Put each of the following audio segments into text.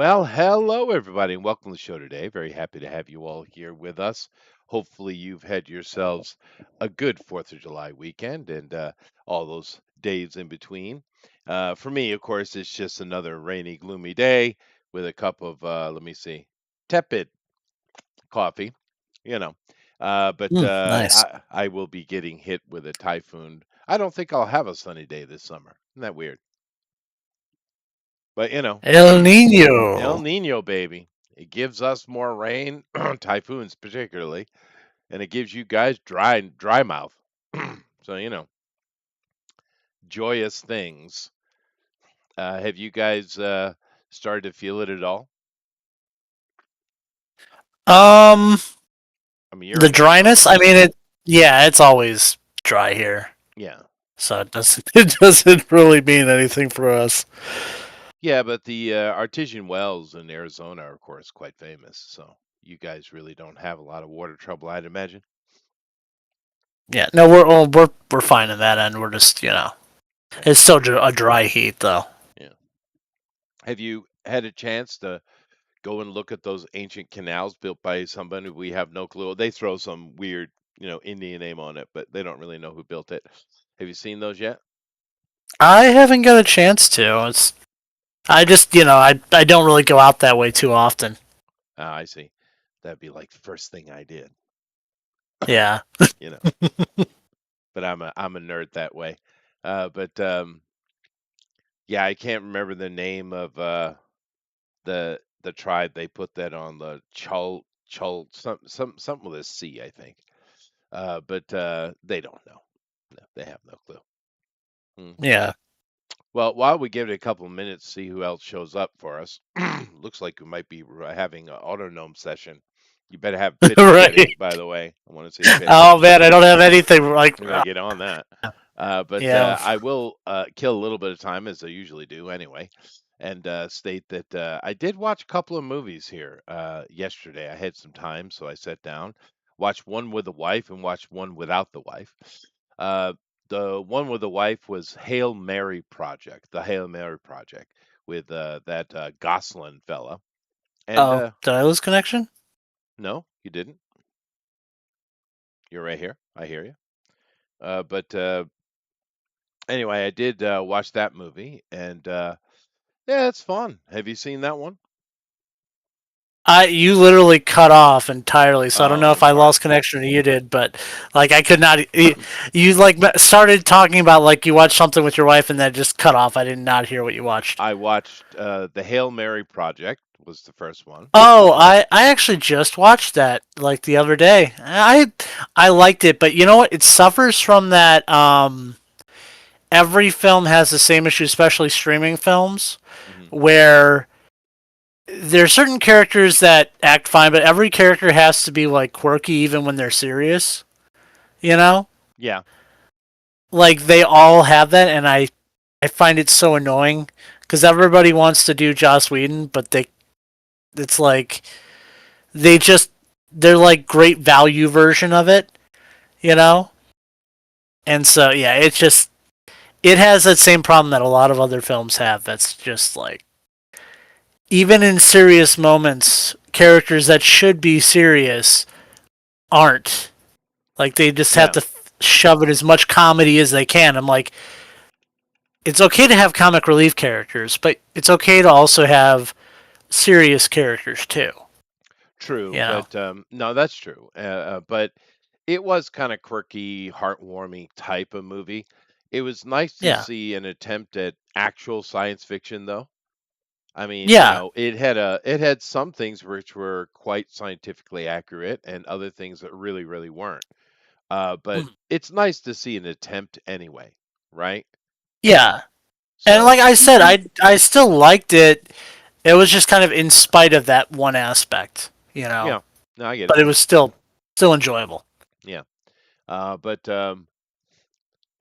Well, hello everybody, and welcome to the show today. Very happy to have you all here with us. Hopefully, you've had yourselves a good 4th of July weekend and all those days in between. For me, of course, it's just another rainy, gloomy day with a cup of, let me see, tepid coffee, you know. But Nice. I will be getting hit with a typhoon. I don't think I'll have a sunny day this summer. Isn't that weird? But, El El Nino. Nino, baby. It gives us more rain, typhoons particularly, and it gives you guys dry mouth. So, joyous things. Have you guys started to feel it at all? Um, I mean, you're the in dryness. Arizona. Yeah, it's always dry here, Yeah. so it doesn't it doesn't really mean anything for us. Yeah, but the artesian wells in Arizona are, of course, quite famous. So you guys really don't have a lot of water trouble, I'd imagine. Yeah, no, we're fine in that end. We're just Yeah. it's still a dry heat though. Yeah. Have you had a chance to go and look at those ancient canals built by somebody we have no clue. They throw some weird, Indian name on it, but they don't really know who built it. Have you seen those yet? I haven't got a chance to. I just I don't really go out that way too often. Ah, I see. That'd be like the first thing I did, Yeah. you know. But I'm a nerd that way. But yeah, I can't remember the name of the tribe they put that on, the Chul something with a C, I think. But they don't know. No, they have no clue. Hmm. Yeah. Well, while we give it a couple of minutes to see who else shows up for us, looks like we might be having an autognome session. You better have pictures ready, Right. by the way. I want to see the Oh pictures. man, I don't have anything like. We're gonna get on that. But Yeah. I will kill a little bit of time, as I usually do anyway, and state that I did watch a couple of movies here yesterday. I had some time, so I sat down, watched one with the wife, and watched one without the wife. Uh, the one with the wife was the Hail Mary Project, with that Gosselin fella. And Oh, did I lose connection? no, you didn't. You're right here. I hear you. But anyway, I did watch that movie, and yeah, it's fun. Have you seen that one? You literally cut off entirely, so I don't Oh, know if I'm I sorry. lost connection or you did, but like I could not. You like started talking about like you watched something with your wife and then just cut off. I did not hear what you watched. I watched the Hail Mary Project was the first one. Oh, I actually just watched that like the other day. I liked it, but you know what? It suffers from that. Every film has the same issue, especially streaming films, Hmm. where there are certain characters that act fine, but every character has to be like quirky even when they're serious. You know, Yeah, like they all have that, and I find it so annoying because everybody wants to do Joss Whedon, but it's like they just they're like great value version of it. You know, and so yeah, it has that same problem that a lot of other films have. That's just like even in serious moments, characters that should be serious aren't. Like they just have yeah, to shove it as much comedy as they can. I'm like, it's okay to have comic relief characters, but it's okay to also have serious characters too. true. You know? But no, that's true. But it was kind of quirky, heartwarming type of movie. It was nice to Yeah. see an attempt at actual science fiction, though. I mean, Yeah. it had some things which were quite scientifically accurate, and other things that really, really weren't. But Mm. it's nice to see an attempt anyway, right? Yeah. And So like I said, I still liked it. It was just kind of in spite of that one aspect, you know. yeah, no, I get it. But it was still enjoyable. Yeah. But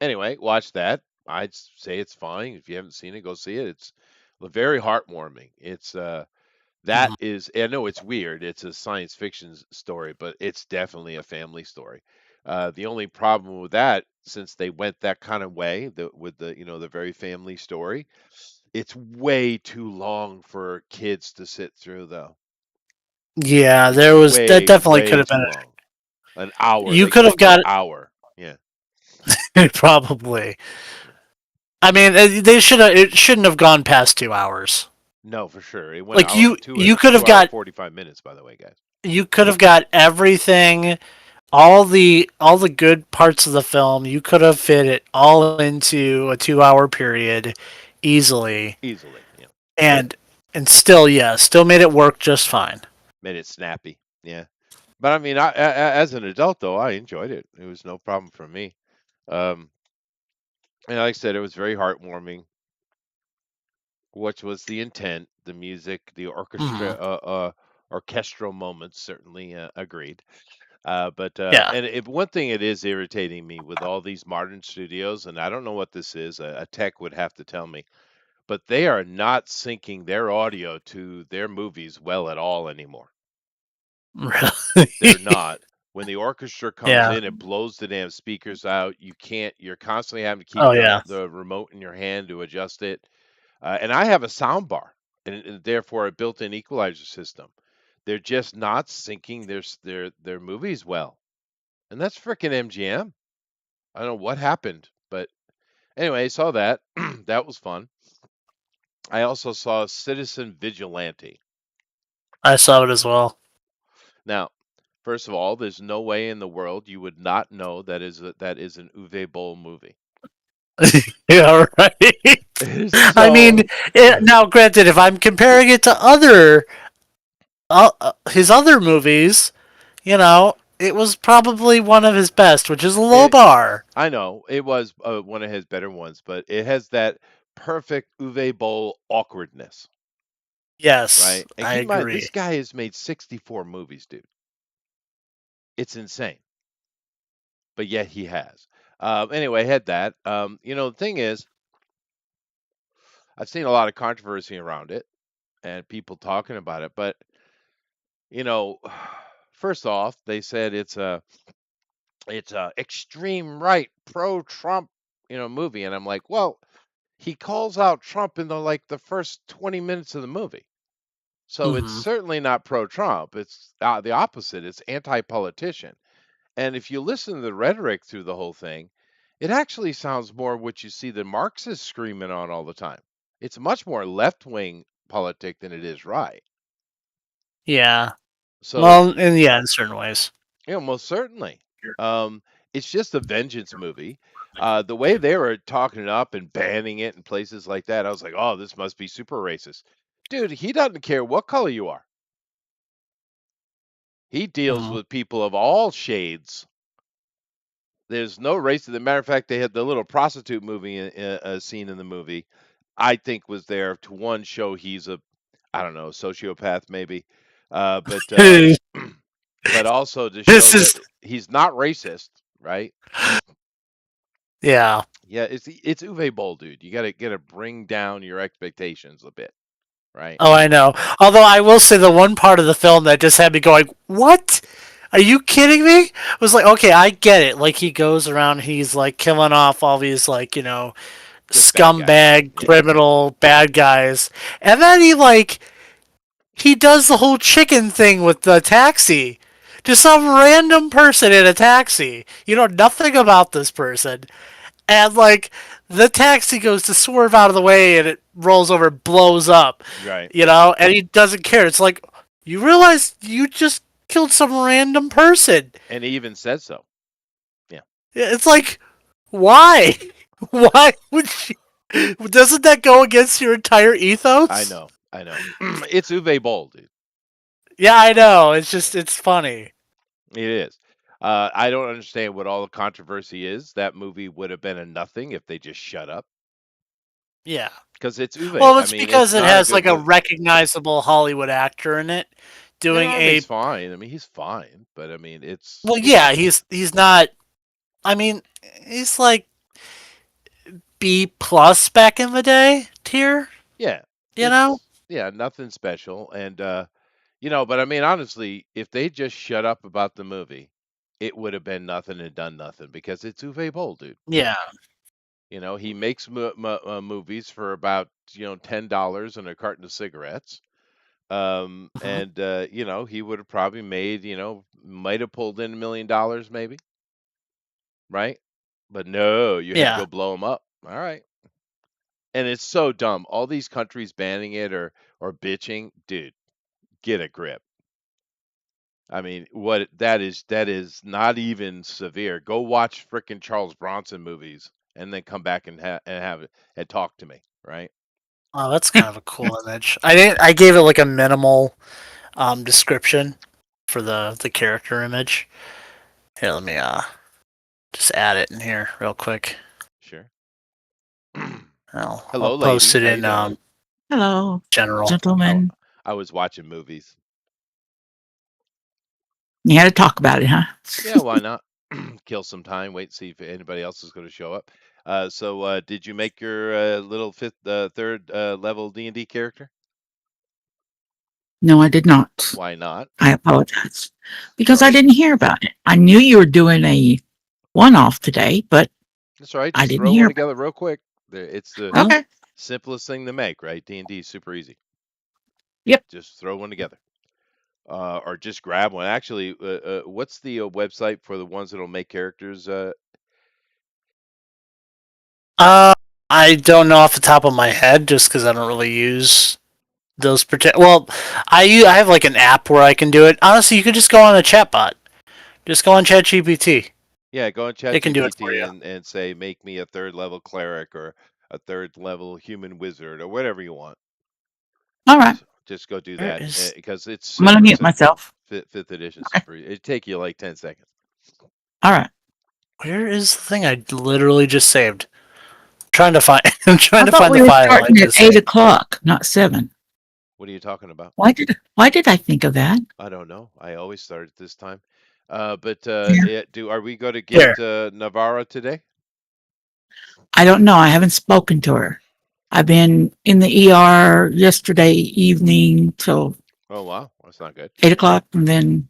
anyway, watch that. I'd say it's fine. If you haven't seen it, go see it. It's very heartwarming. It's that Mhm. is, I know it's weird. It's a science fiction story, but it's definitely a family story. The only problem with that, since they went that kind of way, with the very family story, It's way too long for kids to sit through, though. Yeah, It's there was that way, definitely could way have too been. long. An hour. You They could cut have to an got hour. Yeah. it probably. I mean, It shouldn't have gone past 2 hours. No, for sure. It went Like hour you could have 2 hour got 45 minutes, by the way, guys. everything, all the good parts of the film. You could have fit it all into a 2 hour period easily, Easily. Yeah. and still, yeah, still made it work just fine. Made it snappy. Yeah. But I mean, as an adult though, I enjoyed it. It was no problem for me. Um, and like I said, it was very heartwarming, which was the intent. The music, the Hmm. orchestral moments certainly agreed. But Yeah. and one thing it is irritating me with all these modern studios, and I don't know what this is. A tech would have to tell me, but they are not syncing their audio to their movies well at all anymore. They're Really? not. When the orchestra comes Yeah. in, it blows the damn speakers out. You can't. You're constantly having to keep Oh yeah. the remote in your hand to adjust it. And I have a sound bar, and therefore a built-in equalizer system. They're just not syncing their movies well, and that's freaking MGM. I don't know what happened, but anyway, I saw that. That was fun. I also saw Citizen Vigilante. I saw it as well. Now, first of all, there's no way in the world you would not know that is an Uwe Boll movie. Yeah, right. It is I mean, so now granted, if I'm comparing it to his other movies, it was probably one of his best, which is a low it. bar. I know it was one of his better ones, but it has that perfect Uwe Boll awkwardness, Yes, right? And I keep in mind, agree. this guy has made 64 movies, dude. It's insane, but yet he has. Anyway, I had that. The thing is, I've seen a lot of controversy around it and people talking about it, but you know, first off, they said it's a extreme right pro Trump movie, and I'm like, well, he calls out Trump in the first 20 minutes of the movie. So it's Hmm. certainly not pro Trump. It's the opposite. It's anti politician. And if you listen to the rhetoric through the whole thing, it actually sounds more what you see the Marxists screaming on all the time. It's much more left wing politic than it is right. Yeah. So, Well, and yeah, in certain ways. most certainly. Um, it's just a vengeance movie. The way they were talking it up and banning it in places like that, I was like, oh, this must be super racist. Dude, he doesn't care what color you are. He deals Hmm. with people of all shades. There's no race. As a matter of fact, they had the little prostitute movie scene in the movie. I think was there to one show he's I don't know, sociopath maybe, but but also to This show is that he's not racist, right? yeah. Yeah, it's Uwe Boll, dude. You gotta bring down your expectations a bit, right? Oh, I know. Although I will say the one part of the film that just had me going, "What? Are you kidding me?" Was like, okay, I get it. Like he goes around, he's like killing off all these like Just bad guys. scumbag, Yeah, criminal, bad guys, and then he does the whole chicken thing with the taxi. Just some random person in a taxi. You know nothing about this person, and like the taxi goes to swerve out of the way and it rolls over, blows up, right. and he doesn't care. It's like you realize you just killed some random person. And he even said so. Yeah, It's like why? Why would you? Doesn't that go against your entire I ethos? know. I know. It's Uwe Boll, dude. Yeah, I know. It's funny. It is. I don't understand what all the controversy is. That movie would have been a nothing if they just shut up. Yeah. Because it's Uwe. Well, I it's mean, it's because it not a has good like a movie. recognizable Hollywood actor in it And doing Army's a fine. I mean, he's fine. But I mean, well, it's yeah, he's not. I mean, he's like B plus back in the day tier. yeah, You know? yeah, nothing special. And but I mean, honestly, if they just shut up about the movie, it would have been nothing and done nothing because it's Uwe Boll, dude. Yeah. He makes movies for about $10 and a carton of cigarettes. Mhm. And he would have probably made, might have pulled in $1 million maybe, right? But no, you had to Yeah. go blow them up. All right. And it's so dumb. All these countries banning it or bitching, dude, get a grip. I mean, what that is not even severe. Go watch frickin' Charles Bronson movies and then come back and have it and talk to me, right? Oh, that's kind of a cool image. I didn't. I gave it like a minimal description for the character image. Here, let me just add it in here real quick. Sure. I'll Hello, post lady. it How you in doing? Hello, general. Oh, gentlemen. I was watching movies. You had to talk about it, huh? Yeah, why not? Kill some time, wait, see if anybody else is going to show up. So, did you make your little third level D&D character? No, I did not. Why not? I apologize because I Well, didn't hear about it. I knew you were doing a one-off today, but that's all right. I Just didn't throw hear one about together real quick. It's the it. Oh, Okay. simplest thing to make, right? D&D is super easy. Yep. Just throw one together. Or just grab one. Actually, what's the website for the ones that'll make characters? uh, I don't know off the top of my head, just because I don't really use those particular. Well, I have like an app where I can do it. Honestly, you could just go on a chatbot. Just go on ChatGPT. Yeah, go on It can do it for ChatGPT you. and say, make me a third level cleric or a third level human wizard or whatever you want. All right. Just go do Where that is because it's I'm gonna super mute simple. myself. Fifth edition Okay. super. It take you like 10 seconds. All right. where is the thing I literally just saved? Trying to find. I'm trying I to thought find the we were file I starting at just eight saved. o'clock, not 7. What are you talking about? Why did I think of that? I don't know. I always start at this time. But Yeah. are we going to Here. get Navarra today? I don't know. I haven't spoken to her. I've been in the ER yesterday evening till Oh wow, that's not good. 8 o'clock, and then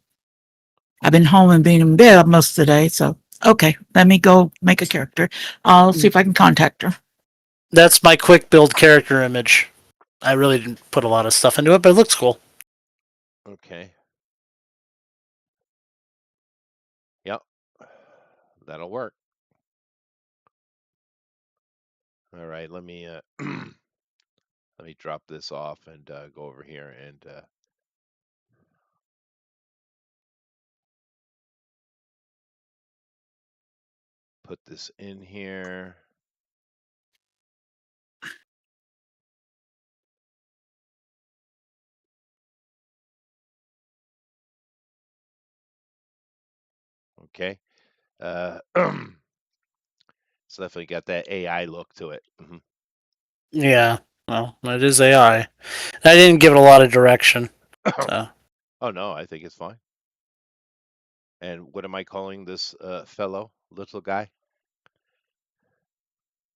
I've been home and been in bed most of the day. So okay, let me go make a character. I'll see if I can contact her. That's my quick build character image. I really didn't put a lot of stuff into it, but it looks cool. Okay. Yep. That'll work. All right. Let me drop this off and go over here and put this in here. Okay. It's definitely got that AI look to it. Yeah. Well, it is AI. I didn't give it a lot of direction. So. Oh no, I think it's fine. And what am I calling this fellow little guy?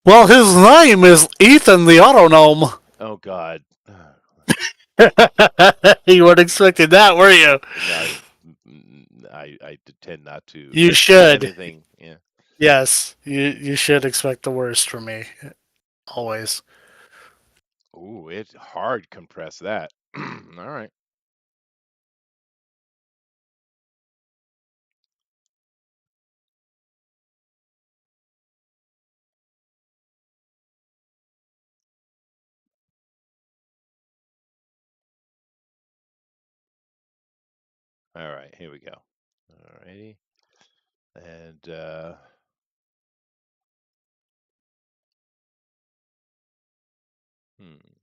Well, his name is Ethan the Autonome. Oh God. You weren't expecting that, were you? No, I tend not to You expect should. anything. Yeah. Yes, you should expect the worst from me. Always. Ooh, it hard compress that. All right. All right, here we go. All righty. And hmm.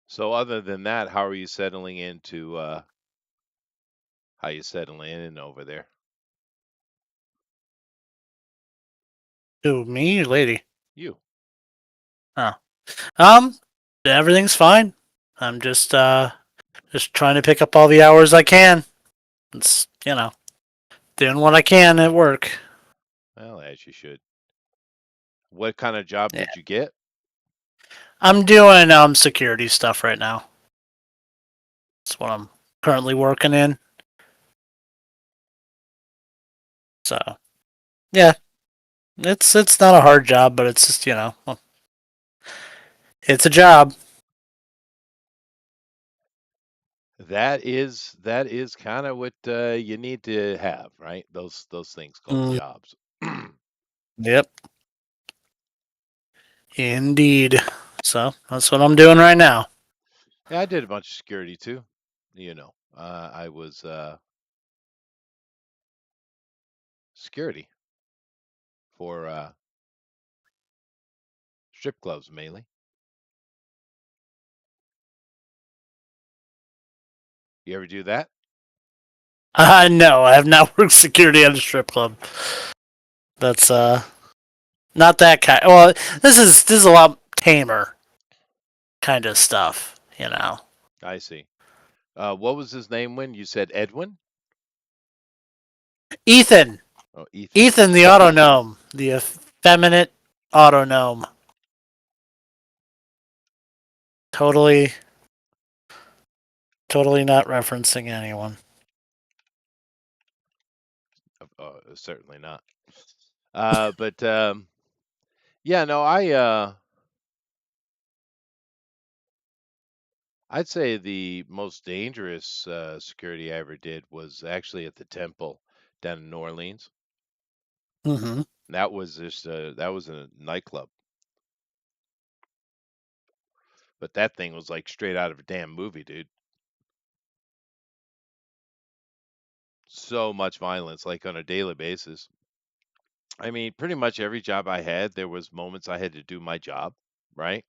So other than that, how are you settling into how you settling in over there? Who, me or lady? You. Oh. Um, everything's fine. I'm just Just trying to pick up all the hours I can. It's, doing what I can at work. Well, as you should. What kind of job Yeah. did you get? I'm doing security stuff right now. That's what I'm currently working in. So yeah, it's not a hard job, but it's just well, it's a job. That is kind of what you need to have, right? Those things called Mm, jobs. yep, indeed. So that's what I'm doing right now. Yeah, I did a bunch of security too. I was security for strip clubs mainly. You ever do that? No, I have not worked security at a strip club. That's not that kind. Well, this is a lot tamer kind of stuff. I see. What was his name when you said Edwin? Ethan, Oh, Ethan. Ethan, the auto gnome, the effeminate auto gnome. Totally, totally not referencing anyone. Certainly not. But yeah, no, I'd say the most dangerous security I ever did was actually at the temple down in New Orleans. Mm-hmm. That was a nightclub, but that thing was like straight out of a damn movie, dude. So much violence, like on a daily basis. I mean, pretty much every job I had, there was moments I had to do my job, right?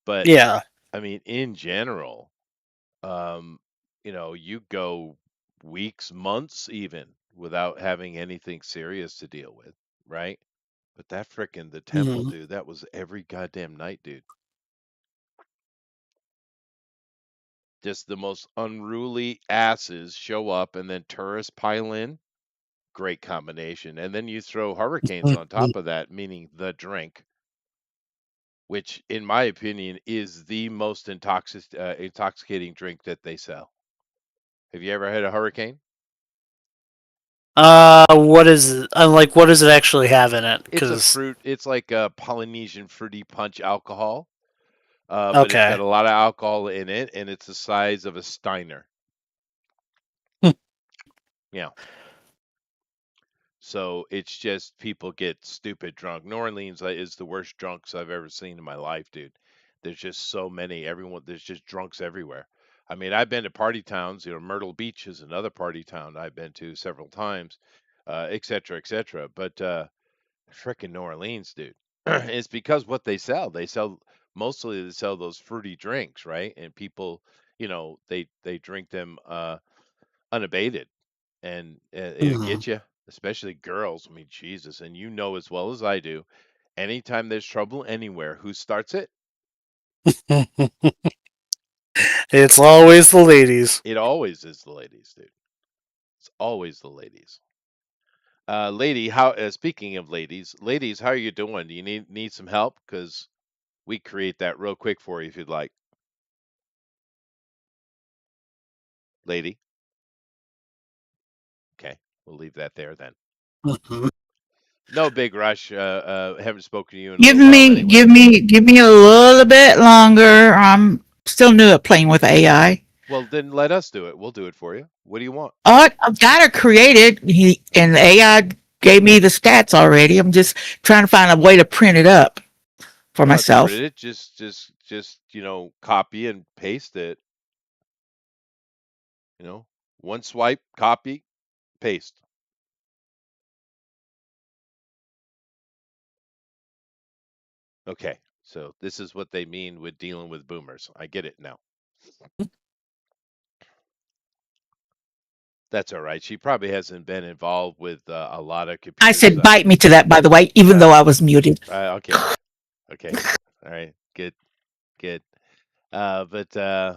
But Yeah. I mean, in general, um, you go weeks, months even without having anything serious to deal with, right? But that frickin' the temple, Mm-hmm. dude, that was every goddamn night, dude. Just the most unruly asses show up and then tourists pile in. Great combination. And then you throw hurricanes on top of that, meaning the drink, which, in my opinion, is the most intoxicating drink that they sell. Have you ever had a hurricane? What is it? Like, what does it actually have in it? It's a Because fruit. It's like a Polynesian fruity punch alcohol, but it's okay. got a lot of alcohol in it, and it's the size of a Steiner. Hmm. Yeah. So it's just people get stupid drunk. New Orleans is the worst drunks I've ever seen in my life, dude. There's just so many. There's just drunks everywhere. I mean, I've been to party towns. Myrtle Beach is another party town I've been to several times, et cetera, et cetera. But frickin' New Orleans, dude. It's because what they sell. They sell those fruity drinks, right? And people, they drink them unabated, and it'll Mhm. get you, especially girls. I mean, Jesus, and you know as well as I do. Anytime there's trouble anywhere, who starts it? It's always the ladies. It always is the ladies, dude. It's always the ladies. Lady, how? Speaking of ladies, how are you doing? Do you need some help? Because we create that real quick for you if you'd like, lady. Okay, we'll leave that there then. Mhm. No big rush. Haven't spoken to you in a Give little while me, anyway. give me, give me a little bit longer. I'm still new at playing with AI. Well, then let us do it. We'll do it for you. What do you want? Oh, I've got it created. And the AI gave me the stats already. I'm just trying to find a way to print it up You for don't have to myself. print it. Just copy and paste it. You know, one swipe, copy, paste. Okay. So this is what they mean with dealing with boomers. I get it now. That's all right. She probably hasn't been involved with a lot of I computer said stuff. bite me to that, by the way, even Uh, though I was muted. okay. Okay. All right. Good. Good. But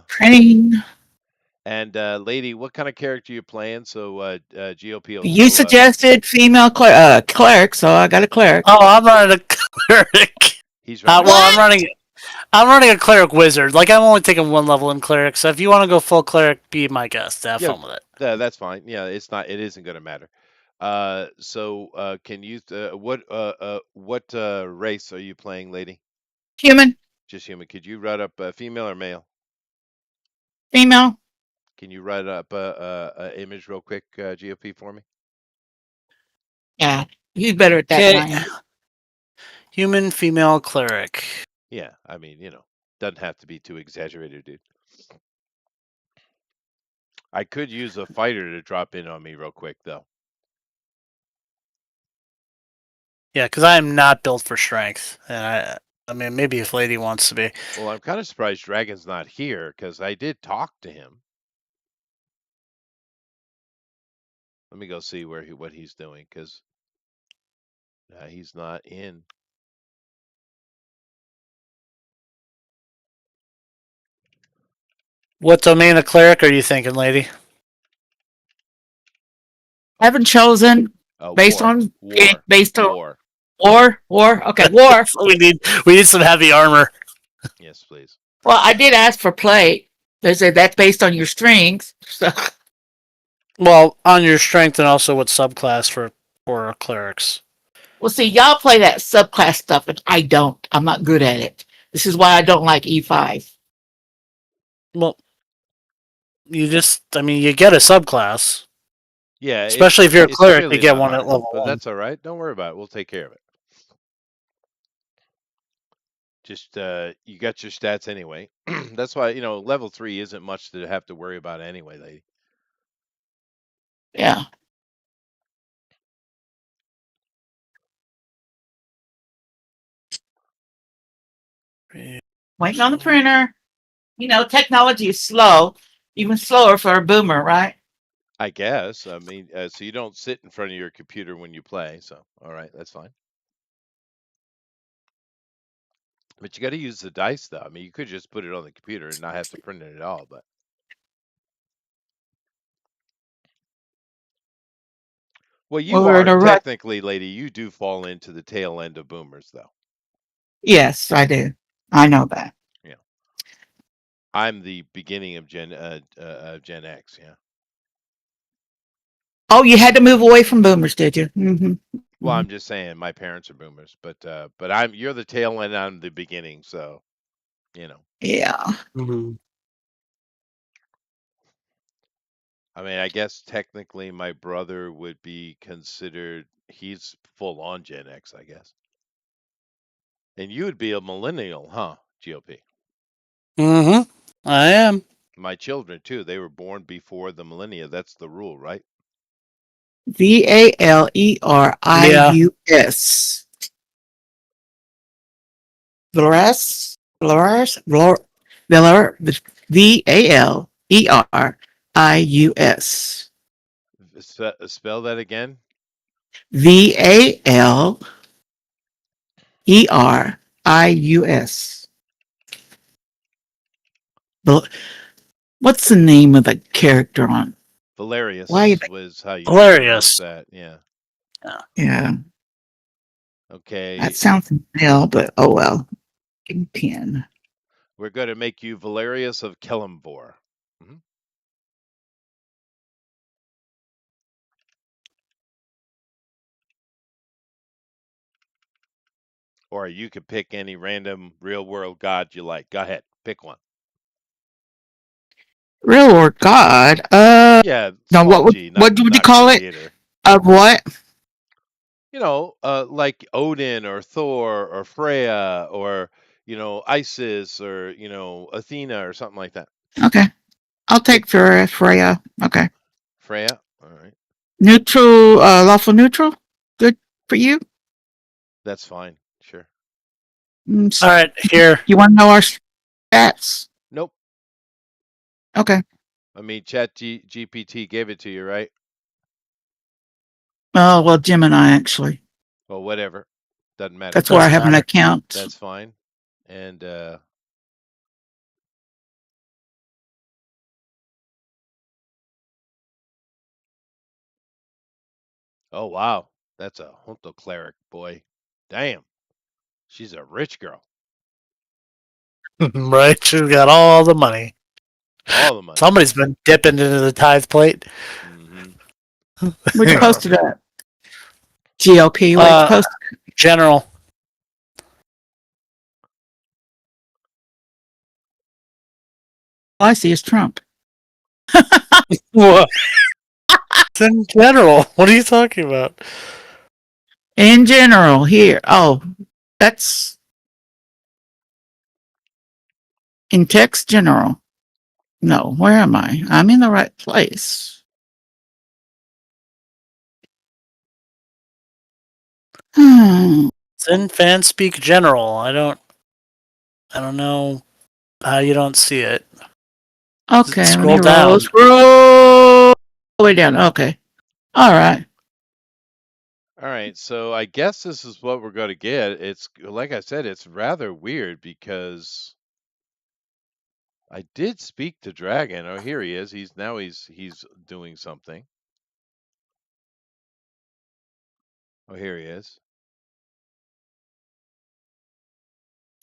Printing. And lady, what kind of character you playing? So GOP will You know. suggested female cleric, so I got a cleric. Oh, I'm running a cleric. He's running Well, what? I'm running. I'm running a cleric wizard. Like I'm only taking one level in cleric, so if you want to go full cleric, be my guest. Have Yeah, fun with it. that's fine. Yeah, it's not. It isn't going to matter. So can you? What race are you playing, lady? Human, Just human. Could you write up female or male? female. Can you write up a image real quick, GOP for me? Yeah, he's better at that than Okay, I am. human female cleric. Yeah, I mean, doesn't have to be too exaggerated, dude. I could use a fighter to drop in on me real quick, though. Yeah, because I am not built for strength, and I mean, maybe if lady wants to be. Well, I'm kind of surprised Dragon's not here because I did talk to him. Let me go see what he's doing because he's not in. What domain of cleric are you thinking, lady? Haven't chosen based War, on war, based on war. war. Okay, war. We need some heavy armor. Yes, please. Well, I did ask for plate. They said that's based on your strengths. So, Well, on your strength and also what subclass for clerics. well, see, y'all play that subclass stuff, and I don't. I'm not good at it. This is why I don't like E5. Well, I mean, you get a subclass. Yeah, Especially if you're a it's cleric, you really get not one at hard, level but 1. that's all right. Don't worry about it. We'll take care of it. Just you got your stats anyway. That's why level 3 isn't much to have to worry about anyway, lady. Yeah, waiting on the printer. You know, technology is slow, even slower for a boomer, right? I guess. I mean, so you don't sit in front of your computer when you play. So, all right, that's fine. But you got to use the dice, though. I mean, you could just put it on the computer and not have to print it at all. But well, Well, you we're in are a rut. technically, lady. You do fall into the tail end of boomers, though. Yes, I do. I know that. Yeah, I'm the beginning of Gen X. Yeah. Oh, you had to move away from boomers, did you? Well, I'm just saying my parents are boomers, but you're the tail end. I'm the beginning. So you know. Yeah. Mm-hmm. I mean, I guess technically my brother would be considered, he's full on Gen X, I guess. And you would be a millennial, huh, GOP? Mm-hmm. I am. My children, too, they were born before the millennia. That's the rule, right? Yeah. VALERIUS. Valorous? Valorous? Valor? VALERIUS. Spell that again. VALERIUS. What's the name of the character on? Why? Valerius was how you pronounce Hilarious. that. Yeah. Yeah. Yeah, that Okay. sounds male, but oh well. Give me pen. We're going to make you Valerius of Kellamvor. Mhm. Or you could pick any random real world god you like. Go ahead. Pick one. Real or God? Yeah, No. small g, What would you not call it? creator. Of what? Like Odin or Thor or Freya or, Isis or, Athena or something like that. Okay, I'll Pick take Freya. Okay, Freya. All right. neutral, lawful neutral. Good for you. That's fine. Sure. All right, here. You want to know our stats? Nope. Okay. I mean, GPT gave it to you, right? Oh well, Gemini actually. Well, whatever. Doesn't matter. That's where I Doesn't have an matter. account. That's fine. And Oh wow, that's a junto cleric, boy. Damn, she's a rich girl. Right? She's got all the money. All the money. Somebody's been dipping into the tithe plate. Hmm. Where'd you post it at? GOP, where'd you uh, post it? General. All I see is Trump. What? It's in general. What are you talking about? In general, here. Oh, that's in text general. No, where am I? I'm in the right place. Hmm. It's in Fanspeak General. I don't know how you don't see it. Okay, let Scroll me down. scroll all the way down. Okay. All right. All right, so I guess this is what we're going to get. It's like I said, it's rather weird because I did speak to Dragon. Oh, here he is. He's doing something. Oh, here he is.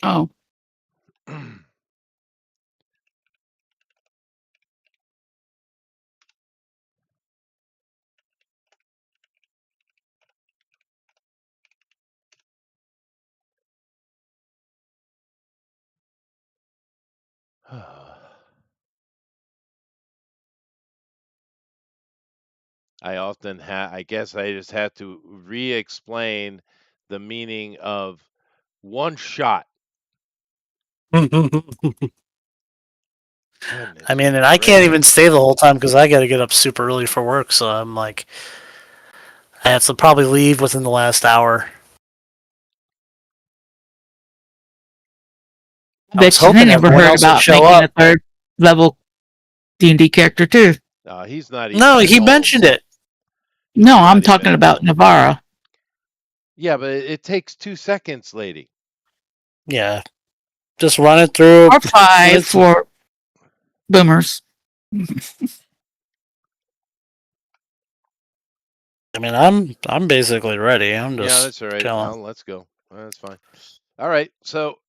Oh, I guess I just had to re-explain the meaning of one shot. I Goodness mean, and I can't even gracious. stay the whole time because I got to get up super early for work. So I'm like, I have to probably leave within the last hour. I I was bet you they hoping never everyone heard else would about show making up. a third level D&D character too. He's not even No, at he home. mentioned it. No, He's I'm not even talking at about home. Navarro Yeah, but it takes 2 seconds, lady. Yeah, just run it through. or 5 It's, for boomers. I mean, I'm basically ready. I'm Yeah, just that's all right. chilling. Well, let's go. That's fine. All right, so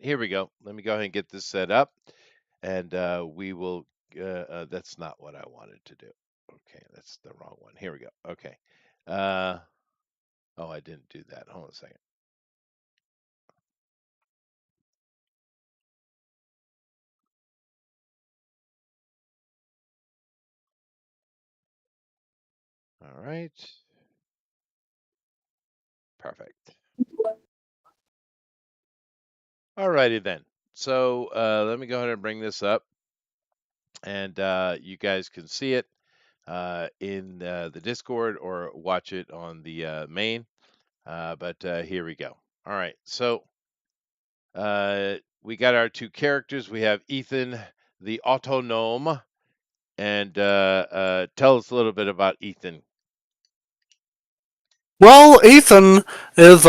here we go. Let me go ahead and get this set up, and we will. That's not what I wanted to do. Okay, that's the wrong one. Here we go. Okay. Uh, oh, I didn't do that. Hold on a second. All right. Perfect. All righty then. So let me go ahead and bring this up, and you guys can see it in the Discord or watch it on the main. But here we go. All right. So we got our two characters. We have Ethan, the autonome, and tell us a little bit about Ethan. Well, Ethan is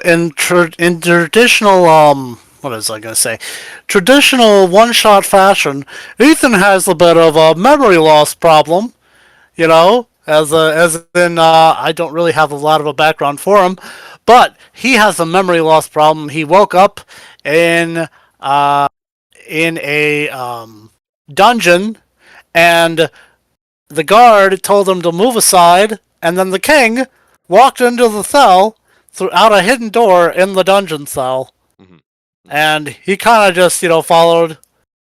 in traditional what is I gonna say? Traditional one-shot fashion. Ethan has a bit of a memory loss problem. As in I don't really have a lot of a background for him, but he has a memory loss problem. He woke up in uh in a dungeon, and the guard told him to move aside, and then the king walked into the cell through out a hidden door in the dungeon cell, Hmm. Hmm. and he kind of just followed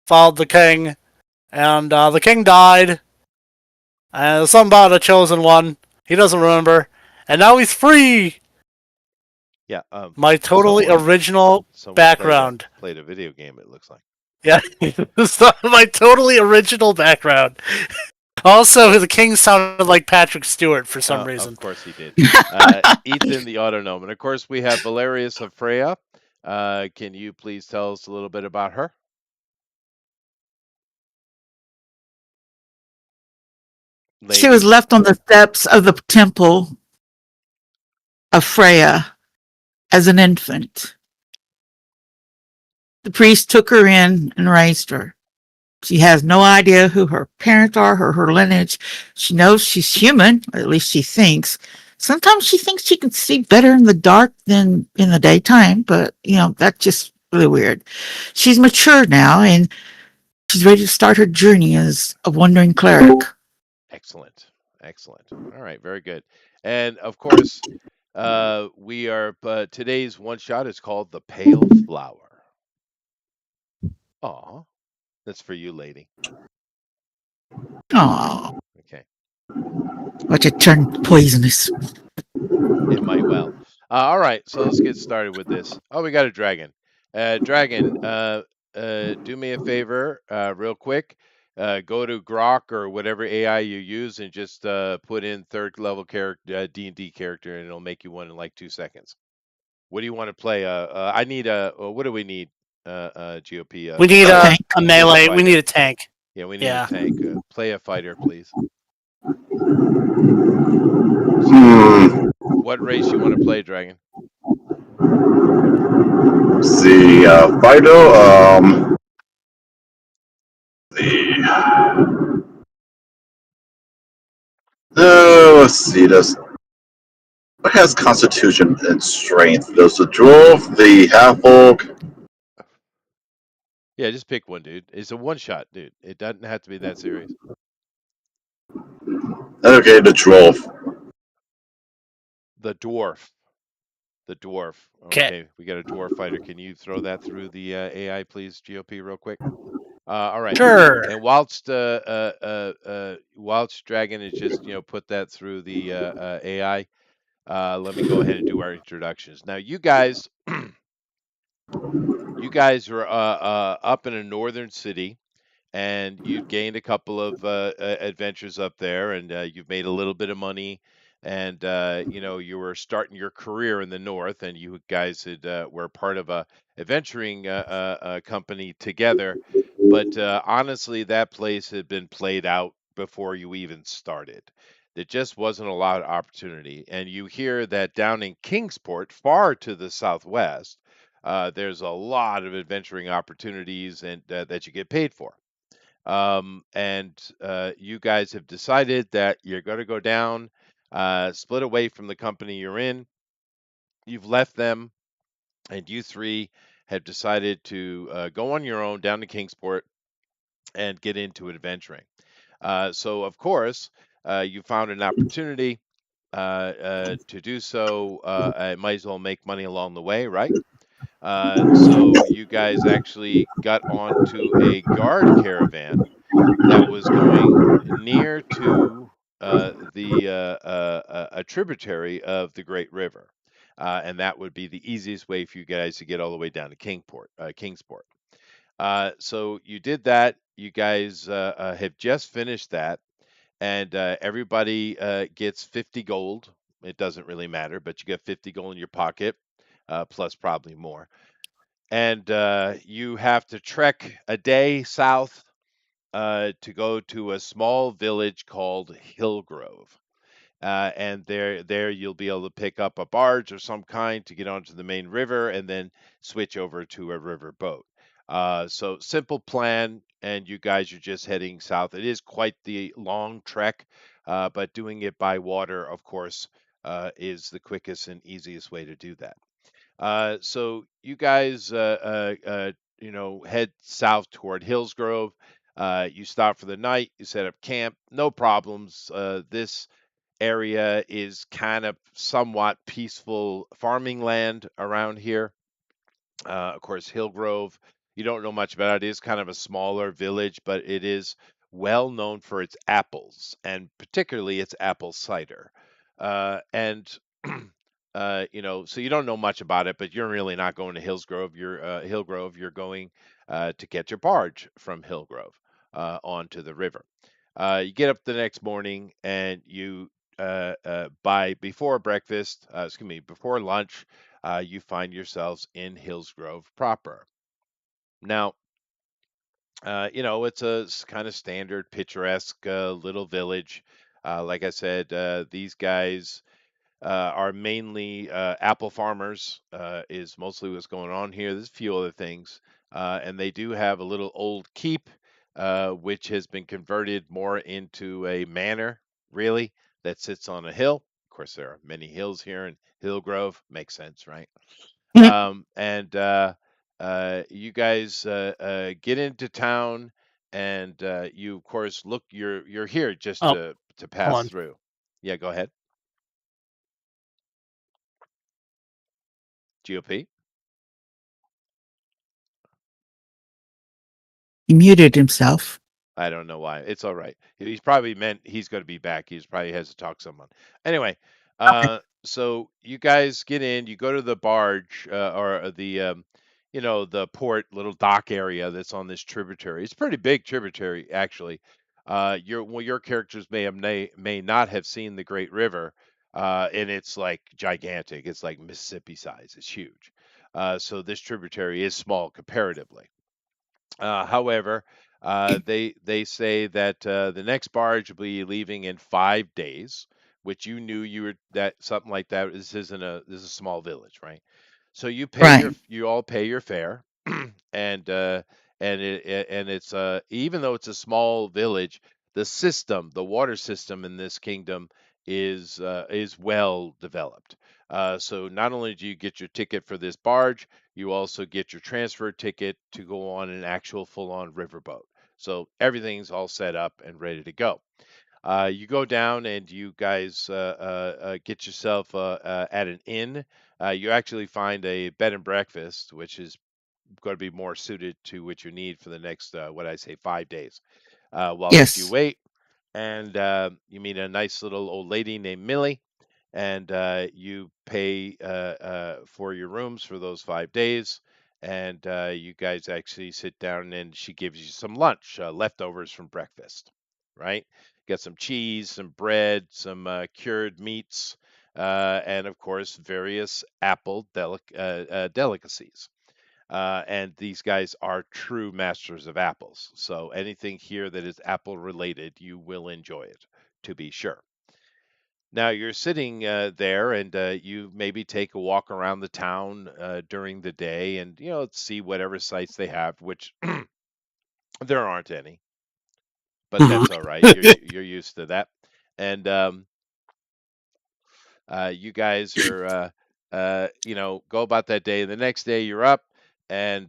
the king, and the king died, and something about a chosen one. He doesn't remember, and now he's free. Yeah. My totally Someone original someone background. played a video game. It looks like. Yeah, it's my totally original background. Also, the king sounded like Patrick Stewart for some Of reason. course he did. Ethan, the autonome, and of course we have Valerius of Freya. Can you please tell us a little bit about her, She was lady? left on the steps of the temple of Freya as an infant. The priest took her in and raised her. She has no idea who her parents are or her lineage. She knows she's human, or at least she thinks. Sometimes she thinks she can see better in the dark than in the daytime, but that's just really weird. She's mature now and she's ready to start her journey as a wandering cleric. Excellent. Excellent. All right, very good. And of course, we are today's one shot is called The Pale Flower. Aw, that's for you, lady. Oh, Okay. watch it turn poisonous. It might well. All right, so let's get started with this. Oh, we got a dragon. Dragon, do me a favor, real quick. Go to Grok or whatever AI you use, and just put in third level character, D&D character, and it'll make you one in like 2 seconds. What do you want to play? I need a. What do we need? GOP. We need A a, tank. a We need a melee. We need fighter. a tank. Yeah, we need a Yeah. tank. Play a fighter, please. So, Hmm. what race you want to play, Dragon? See, Fido, the, let's see, this. What has constitution and strength? Does the dwarf, the half orc? Yeah, just pick one, dude. It's a one shot, dude. It doesn't have to be that serious. Okay, the dwarf. The dwarf. The dwarf. Okay. Okay, we got a dwarf fighter. Can you throw that through the AI, please, GOP, real quick? All right. Sure. And whilst Dragon is just put that through the AI, let me go ahead and do our introductions. Now, you guys are up in a northern city, and you'd gained a couple of adventures up there, and you've made a little bit of money, and you were starting your career in the north, and you guys were part of a adventuring company together. But honestly, that place had been played out before you even started. There just wasn't a lot of opportunity, and you hear that down in Kingsport, far to the southwest. There's a lot of adventuring opportunities and that you get paid for. And you guys have decided that you're going to go down, split away from the company you're in. You've left them, and you three have decided to go on your own down to Kingsport and get into adventuring. So, of course, you found an opportunity to do so. I might as well make money along the way, right? So you guys actually got onto a guard caravan that was going near to a tributary of the Great River, and that would be the easiest way for you guys to get all the way down to Kingsport. So you did that. You guys have just finished that, and everybody gets 50 gold. It doesn't really matter, but you get 50 gold in your pocket, plus probably more. And you have to trek a day south to go to a small village called Hillgrove. And there you'll be able to pick up a barge of some kind to get onto the main river and then switch over to a river boat. So simple plan, and you guys are just heading south. It is quite the long trek, but doing it by water, of course, is the quickest and easiest way to do that. So you guys, head south toward Hillsgrove. You stop for the night. You set up camp. No problems. This area is kind of somewhat peaceful farming land around here. Of course, Hillgrove, you don't know much about it. It is kind of a smaller village, but it is well known for its apples and particularly its apple cider. And so you don't know much about it, but you're really not going to Hillsgrove. Hillgrove. You're going to get your barge from Hillgrove onto the river. You get up the next morning and you by before breakfast, excuse me, before lunch, you find yourselves in Hillsgrove proper. Now, it's a kind of standard picturesque little village. Like I said, these guys are mainly apple farmers, is mostly what's going on here. There's a few other things. And they do have a little old keep which has been converted more into a manor, really, that sits on a hill. Of course, there are many hills here in Hillgrove. Makes sense, right? And You guys get into town, and you, of course, look. You're here just Oh, to hold pass on. through. Yeah, go ahead. GOP. He muted himself. I don't know why. It's all right. He's probably meant he's going to be back. He's probably has to talk to someone. Anyway, Okay. so you guys get in. You go to the barge or the port little dock area that's on this tributary. It's a pretty big tributary, actually. Your characters may not have seen the Great River, and it's like gigantic. It's like Mississippi size. It's huge. So this tributary is small comparatively. However, they say that the next barge will be leaving in 5 days, which you knew you were that something like that. This is a small village, right? So Right. you all pay your fare, and it's even though it's a small village, the water system in this kingdom is well developed. So not only do you get your ticket for this barge, you also get your transfer ticket to go on an actual full-on riverboat. So everything's all set up and ready to go. You go down and you guys get yourself at an inn. You actually find a bed and breakfast, which is going to be more suited to what you need for the next, 5 days. While as you Yes. wait, and you meet a nice little old lady named Millie, and you pay for your rooms for those 5 days. And you guys actually sit down, and she gives you some lunch, leftovers from breakfast, right? Get some cheese, some bread, some cured meats, and of course, various delicacies. And these guys are true masters of apples. So anything here that is apple related, you will enjoy it, to be sure. Now you're sitting there, and you maybe take a walk around the town during the day, and see whatever sights they have, which there aren't any, but Mhm. that's all right. You're used to that, and you guys are go about that day. The next day you're up, and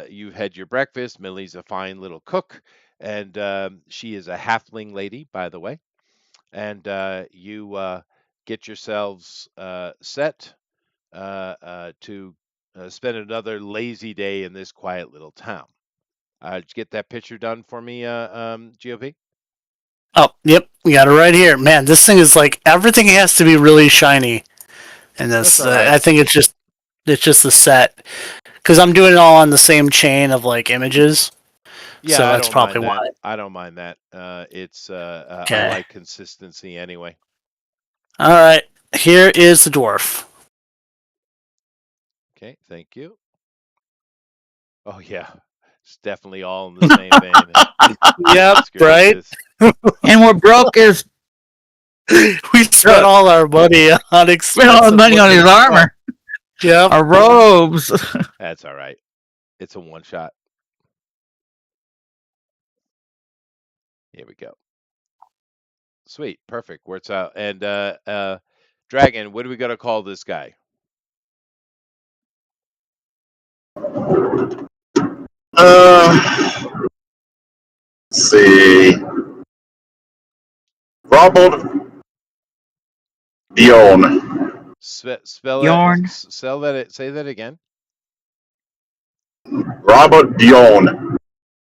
you've had your breakfast. Millie's a fine little cook, and she is a halfling lady, by the way. And you get yourselves set to spend another lazy day in this quiet little town. Did you get that picture done for me, GOP? Oh, yep, we got it right here. Man, this thing is like everything has to be really shiny in That's this. all right. I think it's just the set because I'm doing it all on the same chain of like images, Yeah, so I that's don't mind probably that. why. I don't mind that. I Okay. like consistency anyway. All right. Here is the dwarf. Okay, thank you. Oh yeah, it's definitely all in the same vein. Yep. Goodness Right. gracious. And we're broke as We spent uh, all our money on spent all the expensive money on looking his stuff. armor, Yep. our robes. That's all right. It's a one shot. Here we go. Sweet, perfect. Works out. And Dragon, what are we gonna call this guy? Let's see. Robert Dion. Spell it. Yarn. Spell that. Say that again. Robert Dion.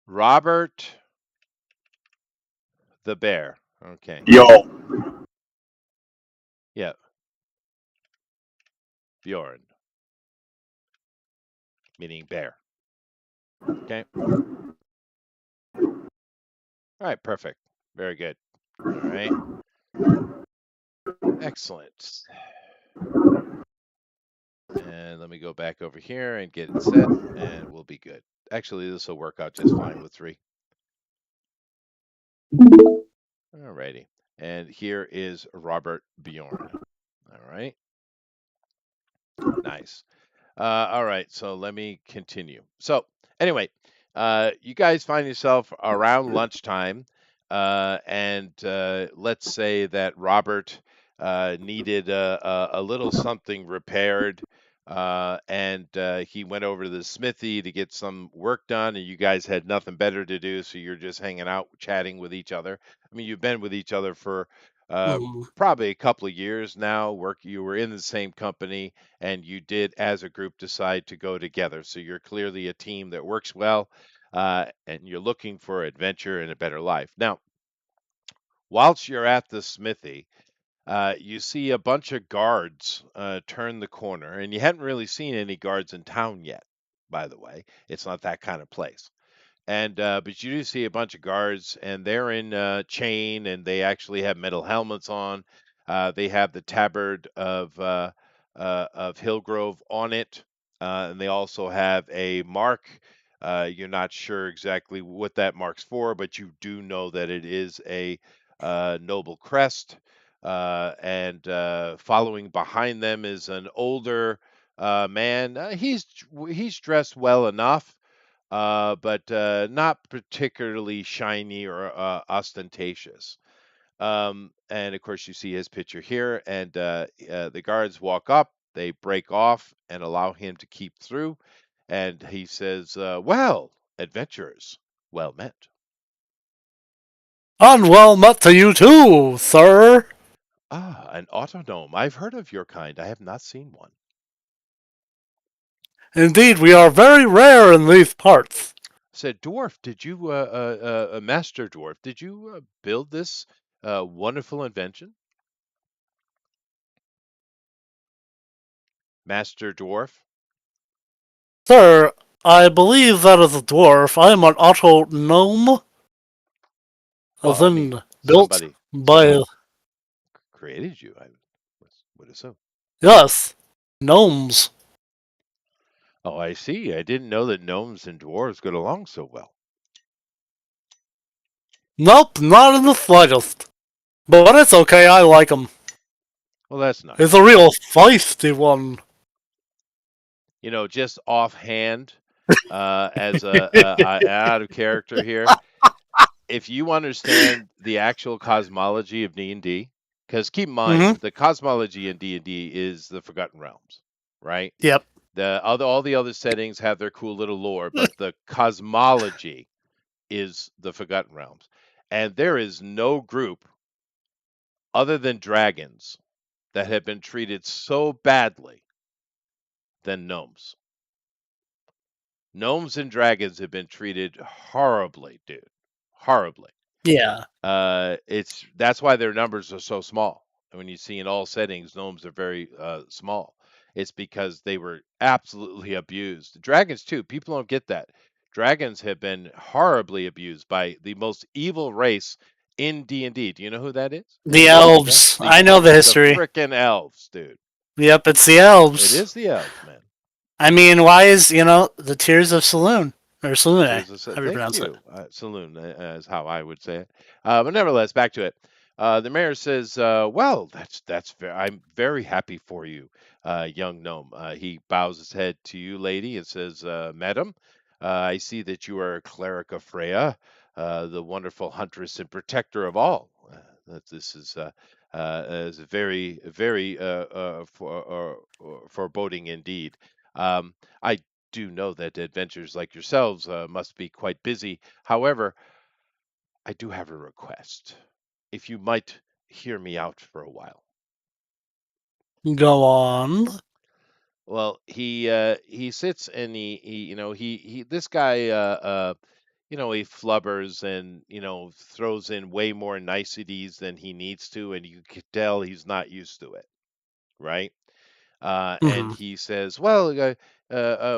Robert the bear. Okay. Yo. Yeah. Bjorn, meaning bear. Okay. All right. Perfect. Very good. All right. Excellent. And let me go back over here and get it set, and we'll be good. Actually, this will work out just fine with 3. Alrighty. And here is Robert Bjorn. All right. Nice. All right. So let me continue. So anyway, You guys find yourself around lunchtime, and let's say that Robert needed a little something repaired, and he went over to the smithy to get some work done, and you guys had nothing better to do, so you're just hanging out, chatting with each other. I mean, you've been with each other for uh, Mhm. probably a couple of years now. You were in the same company, and you did, as a group, decide to go together. So you're clearly a team that works well, and you're looking for adventure and a better life. Now, whilst you're at the smithy, you see a bunch of guards turn the corner, and you hadn't really seen any guards in town yet, by the way. It's not that kind of place. And but you do see a bunch of guards, and they're in chain, and they actually have metal helmets on. They have the tabard of Hillgrove on it, and they also have a mark. You're not sure exactly what that mark's for, but you do know that it is a noble crest. And following behind them is an older man. He's dressed well enough, but not particularly shiny or ostentatious. And of course, you see his picture here, and the guards walk up, they break off and allow him to keep through. And he says, "Well, adventurers, well met." And well met to you too, sir. Ah, an autognome. I've heard of your kind. I have not seen one. Indeed, we are very rare in these parts. Said dwarf, did you, master dwarf, did you build this wonderful invention, master dwarf? Sir, I believe that is a dwarf. I am an auto gnome, as Well, I mean, in built somebody by, created you, I would assume. yes, gnomes. Oh, I see. I didn't know that gnomes and dwarves get along so well. Nope, not in the slightest. But it's okay, I like him. Well, that's He's nice. a real feisty one. You know, just offhand, as out of character here, if you understand the actual cosmology of D&D, because keep in mind Mm-hmm. the cosmology in D&D is the Forgotten Realms, right? Yep. All the other settings have their cool little lore, but the cosmology is the Forgotten Realms. And there is no group other than dragons that have been treated so badly than gnomes. Gnomes and dragons have been treated horribly, dude. Horribly. Yeah. It's that's why their numbers are so small. And when you see in all settings, gnomes are very small. It's because they were absolutely abused. Dragons too. People don't get that. Dragons have been horribly abused by the most evil race in D&D. Do you know who that is? The Can you guess? elves. I know the The history. frickin' elves, dude. Yep, it's the It elves. is the elves, man. I mean, why is, the Tears of Saloon, or Saloon, how do you Thank pronounce it? you. Saloon is how I would say it. But nevertheless, back to it. The mayor says, "Well, I'm very happy for you, young gnome." He bows his head to you, lady, and says, "Madam, I see that you are a cleric of Freya, the wonderful huntress and protector of all. That this is very, very foreboding indeed. I do know that adventurers like yourselves must be quite busy. However, I do have a request. If you might hear me out for a while." Go on. Well, he sits and he this guy he flubbers and throws in way more niceties than he needs to, and you could tell he's not used to it, right? And Hmm. he says, "Well,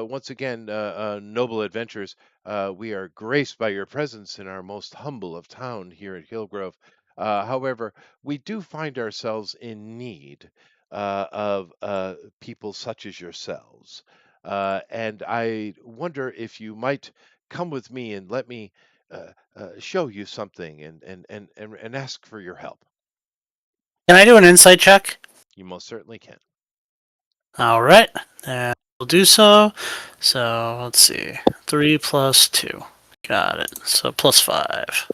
once again, noble adventurers, we are graced by your presence in our most humble of town here at Hillgrove. However, we do find ourselves in need of people such as yourselves, and I wonder if you might come with me and let me show you something and ask for your help." Can I do an insight check? You most certainly can. Alright. And we'll do so. So, let's see. 3 plus 2. Got it. So plus 5.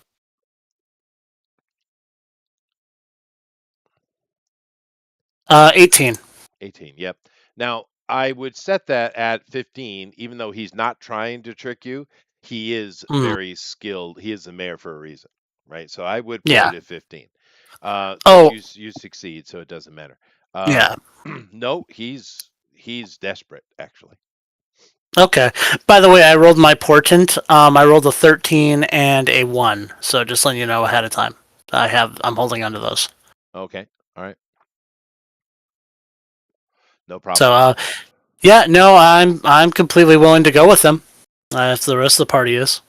18. 18. Yep. Now, I would set that at 15, even though he's not trying to trick you. He is Mm, very skilled. He is the mayor for a reason, right? So I would put yeah. it at 15. But Oh, you succeed, so it doesn't matter. Uh, yeah. no, he's desperate actually. Okay. By the way, I rolled my portent. I rolled a 13 and a 1. So just letting you know ahead of time. I'm holding on to those. Okay. All right. No So problem. yeah, no, I'm completely willing to go with them. If the rest of the party is.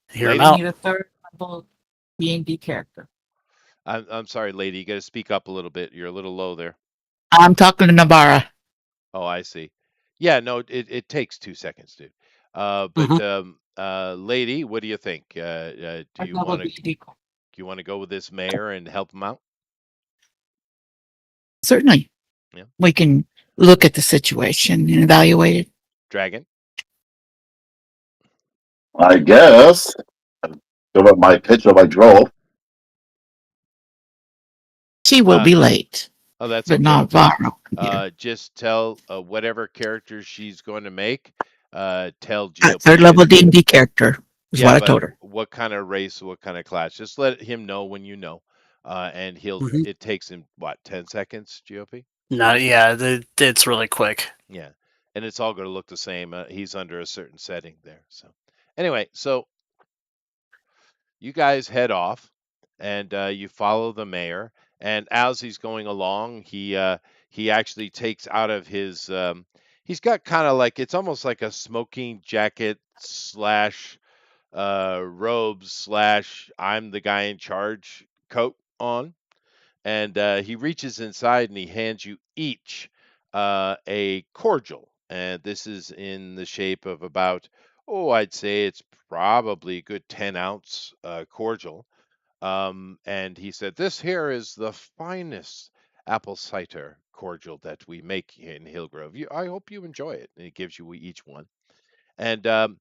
Hear them Lady? Need out. a third level D&D character. I'm sorry, lady. You got to speak up a little bit. You're a little low there. I'm talking to Nabara. Oh, I see. Yeah, no, it takes 2 seconds, dude. Hmm. Lady, what do you think? Do Third you level want to D&D. go with this mayor and help him out? Certainly, Yeah. we can look at the situation and evaluate it. Dragon. I guess. Give up my pitch of I drove. She will Uh, be late, oh, that's but okay. not viral here. Just tell whatever character she's going to make. Tell Third GOP level it's D&D character is yeah, what I but told her. what kind of race, what kind of class? Just let him know when you know. And he'll. Hmm. It takes him what 10 seconds, GOP. No, yeah, it's really quick. Yeah, and it's all going to look the same. He's under a certain setting there. So, anyway, so you guys head off, and you follow the mayor. And as he's going along, he actually takes out of his. He's got kind of like it's almost like a smoking jacket slash robes slash I'm the guy in charge coat on, and he reaches inside and he hands you each a cordial. And this is in the shape of about, oh, I'd say it's probably a good 10-ounce cordial. And he said, "This here is the finest apple cider cordial that we make in Hillgrove. I hope you enjoy it." And he gives you each one. And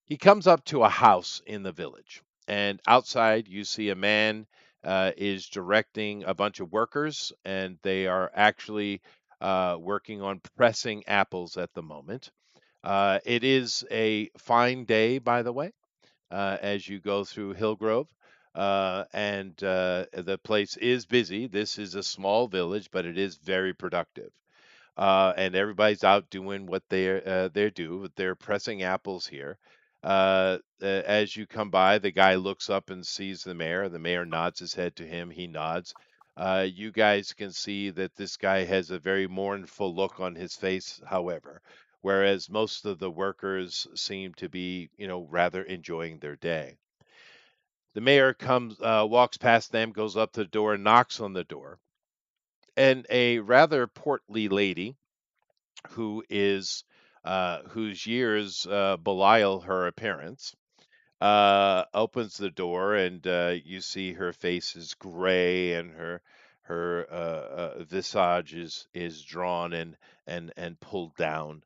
he comes up to a house in the village. And outside, you see a man is directing a bunch of workers, and they are actually working on pressing apples at the moment. It is a fine day, by the way, as you go through Hillgrove. And the place is busy. This is a small village, but it is very productive, and everybody's out doing what they do. They're pressing apples here. As you come by, the guy looks up and sees the mayor. The mayor nods his head to him. He nods. You guys can see that this guy has a very mournful look on his face, however, whereas most of the workers seem to be, rather enjoying their day. The mayor walks past them, goes up to the door, knocks on the door, and a rather portly lady whose years belie her appearance, opens the door, and you see her face is gray, and her visage is drawn and pulled down.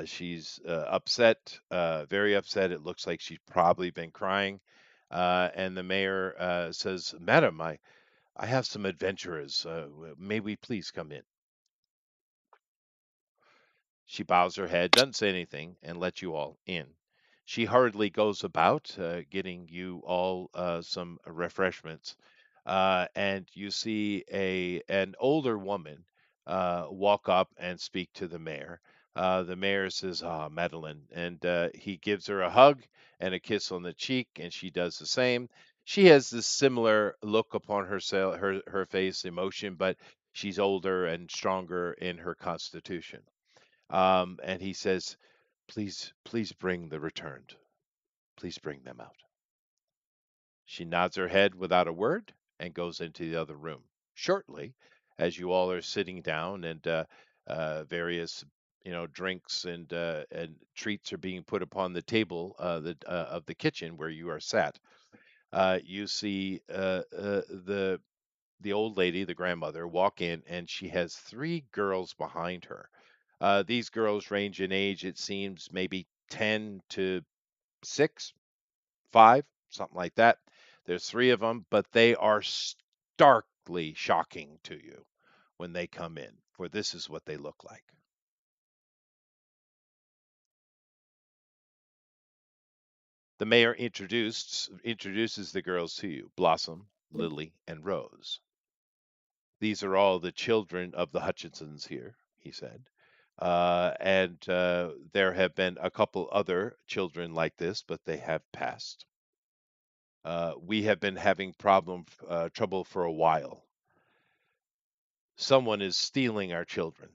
She's upset, very upset. It looks like she's probably been crying. And the mayor says, "Madam, I have some adventurers. May we please come in?" She bows her head, doesn't say anything, and lets you all in. She hurriedly goes about getting you all some refreshments, and you see an older woman walk up and speak to the mayor. The mayor says, "Ah, Madeline," and he gives her a hug and a kiss on the cheek, and she does the same. She has this similar look upon her face, emotion, but she's older and stronger in her constitution. And he says, "Please, please bring the returned. Please bring them out." She nods her head without a word and goes into the other room. Shortly, as you all are sitting down and various drinks and treats are being put upon the table of the kitchen where you are sat, you see the old lady, the grandmother, walk in, and she has three girls behind her. These girls range in age, it seems, maybe 10 to 6, 5, something like that. There's 3 of them, but they are starkly shocking to you when they come in, for this is what they look like. The mayor introduces the girls to you, Blossom, Lily, and Rose. These are all the children of the Hutchinsons here, he said. And there have been a couple other children like this, but they have passed. We have been having trouble for a while. Someone is stealing our children,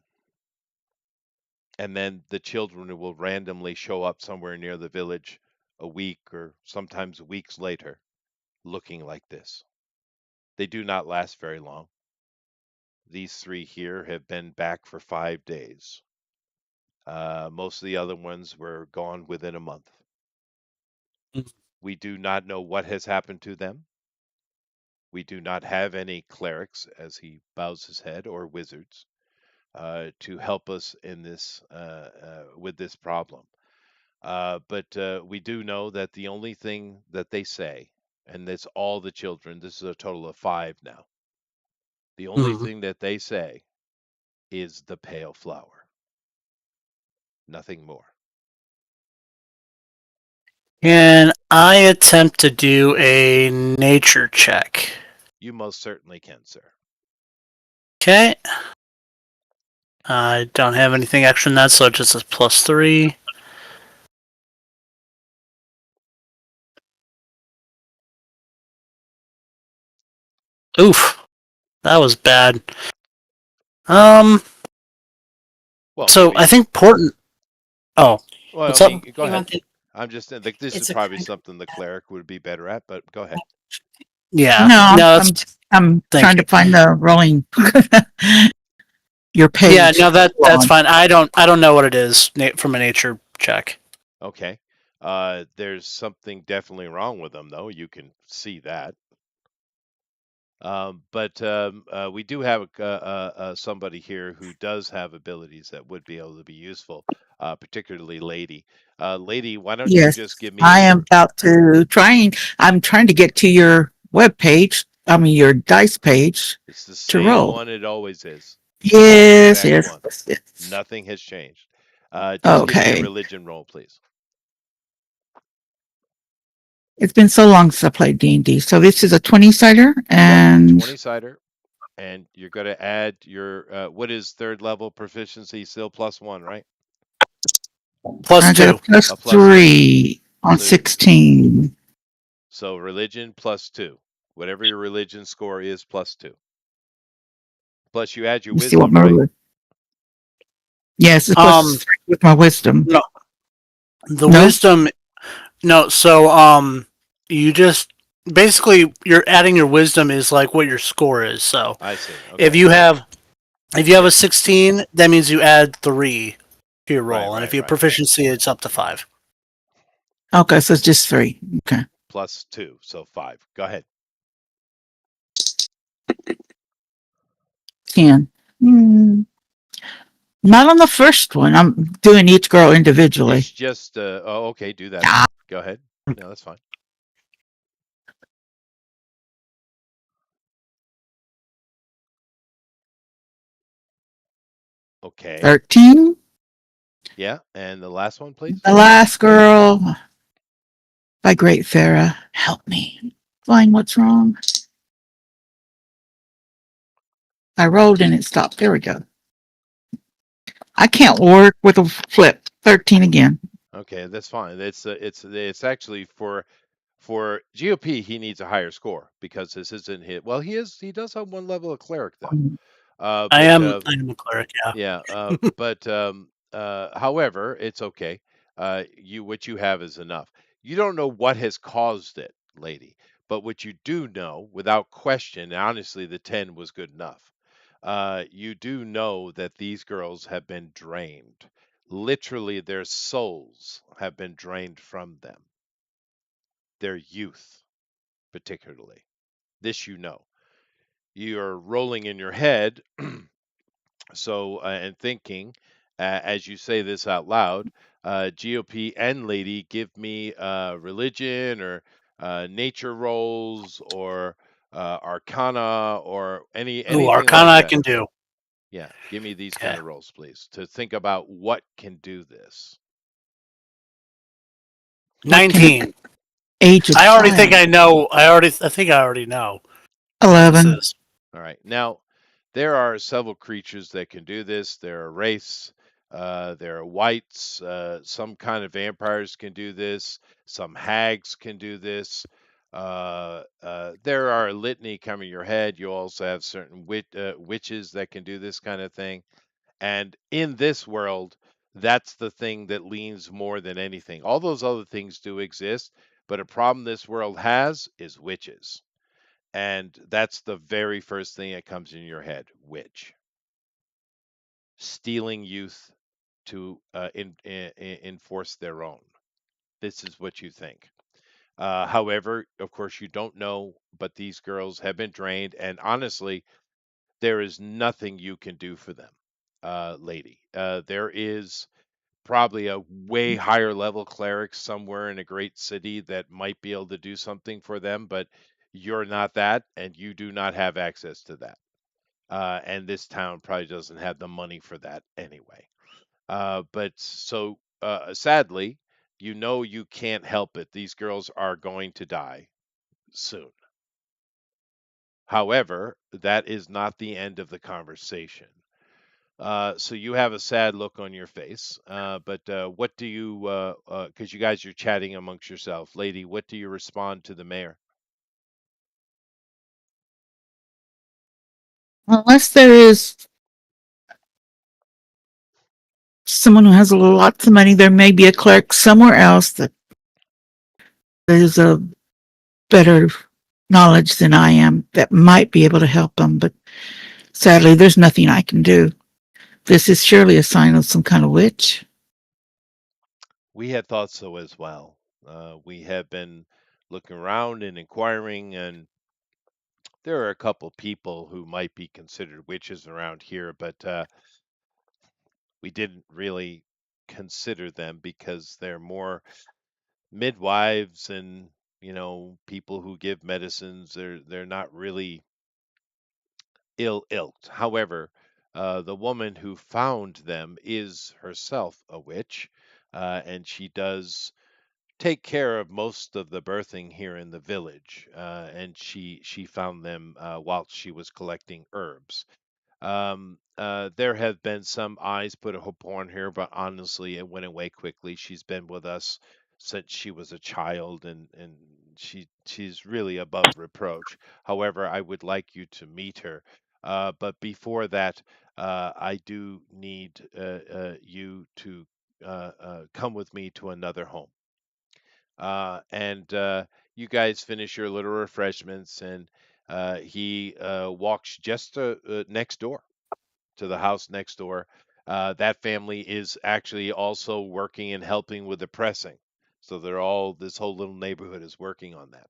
and then the children will randomly show up somewhere near the village a week or sometimes weeks later, looking like this. They do not last very long. These 3 here have been back for 5 days. Most of the other ones were gone within a month. We do not know what has happened to them. We do not have any clerics, as he bows his head, or wizards to help us in this with this problem. But we do know that the only thing that they say, and that's all the children. This is a total of 5 now. The only Mhm. thing that they say is the pale flower. Nothing more. Can I attempt to do a nature check? You most certainly can, sir. Okay. I don't have anything extra in that, so it just says +3. Oof, that was bad. Well, So I maybe. think Portland. Oh, Well, I what's up? mean, go ahead. I'm just think this is probably something the cleric would be better at, but go ahead. Yeah, No, no, I'm thank trying to you. find the rolling your Yeah, page. no, that's On. fine. I don't know what it is from a nature check. Okay. There's something definitely wrong with them, though. You can see that. But we do have somebody here who does have abilities that would be able to be useful, particularly Lady. Lady, why don't you Yes, just give me I a. am about to trying. I'm trying to get to your web page. I mean your dice page It's the to same roll. one it always is. Same Yes, exact yes, one. yes, yes. Nothing has changed. Just give me a Okay. religion roll, please. It's been so long since I played D&D. So this is a 20-sider Yep, and 20 cider. And you're going to add your, what is third level proficiency? Still +1, right? Plus I got a 2. plus A +2. 3 on So 16. So religion +2. Whatever your religion score is, +2. Plus you add your Let me see what wisdom, my right? yes, it's Um, plus 3 with my wisdom. no, the No? wisdom. No, so you just basically you're adding your wisdom is like what your score is. So I see. if Okay. you have if you have a Yeah. 16, that means you add 3 to your Right, roll, and if right, you have right. proficiency, it's up to 5. Okay, so it's just 3. Okay. +2, so 5. Go ahead. 10. Hmm. Not on the first one. I'm doing each girl It's individually. just, oh, okay, do that then. Ah, Go ahead. No, that's fine. Okay. 13. Yeah. And the last one, please. The last girl by Great Farah. Help me find what's wrong. I rolled and it stopped. There we go. I can't work with a flip. 13 again. Okay, that's fine. It's actually for GOP he needs a higher score because this isn't hit. Well, he does have one level of cleric though. Uh, I but am uh, I am a cleric, yeah. yeah. However, it's okay. What you have is enough. You don't know what has caused it, lady, but what you do know, without question, and honestly, the 10 was good enough. You do know that these girls have been drained. Literally, their souls have been drained from them, their youth, particularly. This you know. You're rolling in your head, so and thinking as you say this out loud, GOP and lady, give me religion or nature rolls or arcana or Ooh, anything Arcana like I that. can do. Yeah, give me these kind Okay. of rolls, please, to think about what can do this. What can an 19. aged I already think child? I know. I think I already know what this 11. is. All right. Now, there are several creatures that can do this. There are wraiths, there are wights, some kind of vampires can do this, some hags can do this. There are a litany coming your head. You also have certain witches that can do this kind of thing. And in this world, that's the thing that leans more than anything. All those other things do exist, but a problem this world has is witches. And that's the very first thing that comes in your head, witch. Stealing youth to enforce their own. This is what you think. However, of course, you don't know, but these girls have been drained, and honestly, there is nothing you can do for them, lady. There is probably a way higher level cleric somewhere in a great city that might be able to do something for them, but you're not that, and you do not have access to that. And this town probably doesn't have the money for that anyway. But so sadly, you know you can't help it. These girls are going to die soon. However, that is not the end of the conversation. So you have a sad look on your face. But what do you, because you guys are chatting amongst yourself, lady, what do you respond to the mayor? Unless there is someone who has a lots of money, there may be a clerk somewhere else that is a better knowledge than I am that might be able to help them. But sadly, there's nothing I can do. This is surely a sign of some kind of witch. We had thought so as well. We have been looking around and inquiring, and there are a couple people who might be considered witches around here, but we didn't really consider them because they're more midwives and people who give medicines. They're not really ill-ilked. However, the woman who found them is herself a witch, and she does take care of most of the birthing here in the village. And she found them while she was collecting herbs. There have been some eyes put upon her, but honestly, it went away quickly. She's been with us since she was a child, and she's really above reproach. However, I would like you to meet her. But before that, I do need you to come with me to another home. And you guys finish your little refreshments, and he walks just next door to the house next door. That family is actually also working and helping with the pressing. So this whole little neighborhood is working on that.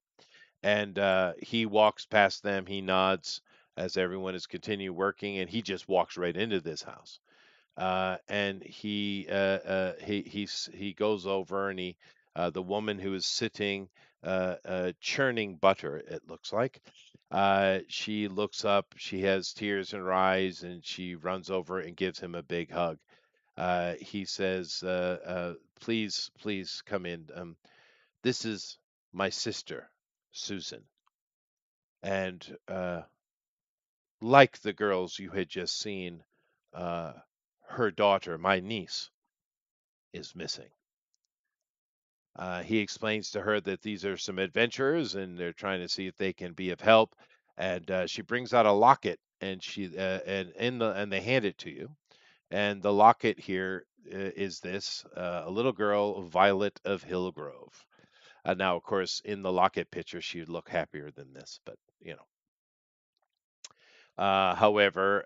And he walks past them, he nods as everyone is continue working, and he just walks right into this house. And he goes over and the woman who is sitting churning butter, it looks like, she looks up, she has tears in her eyes, and she runs over and gives him a big hug. He says, please come in. This is my sister, Susan, and like the girls you had just seen, uh, her daughter, my niece, is missing. He explains to her that these are some adventurers and they're trying to see if they can be of help. And she brings out a locket, and they hand it to you. And the locket here is this: a little girl, Violet of Hillgrove. Now, of course, in the locket picture, she would look happier than this, but you know. However,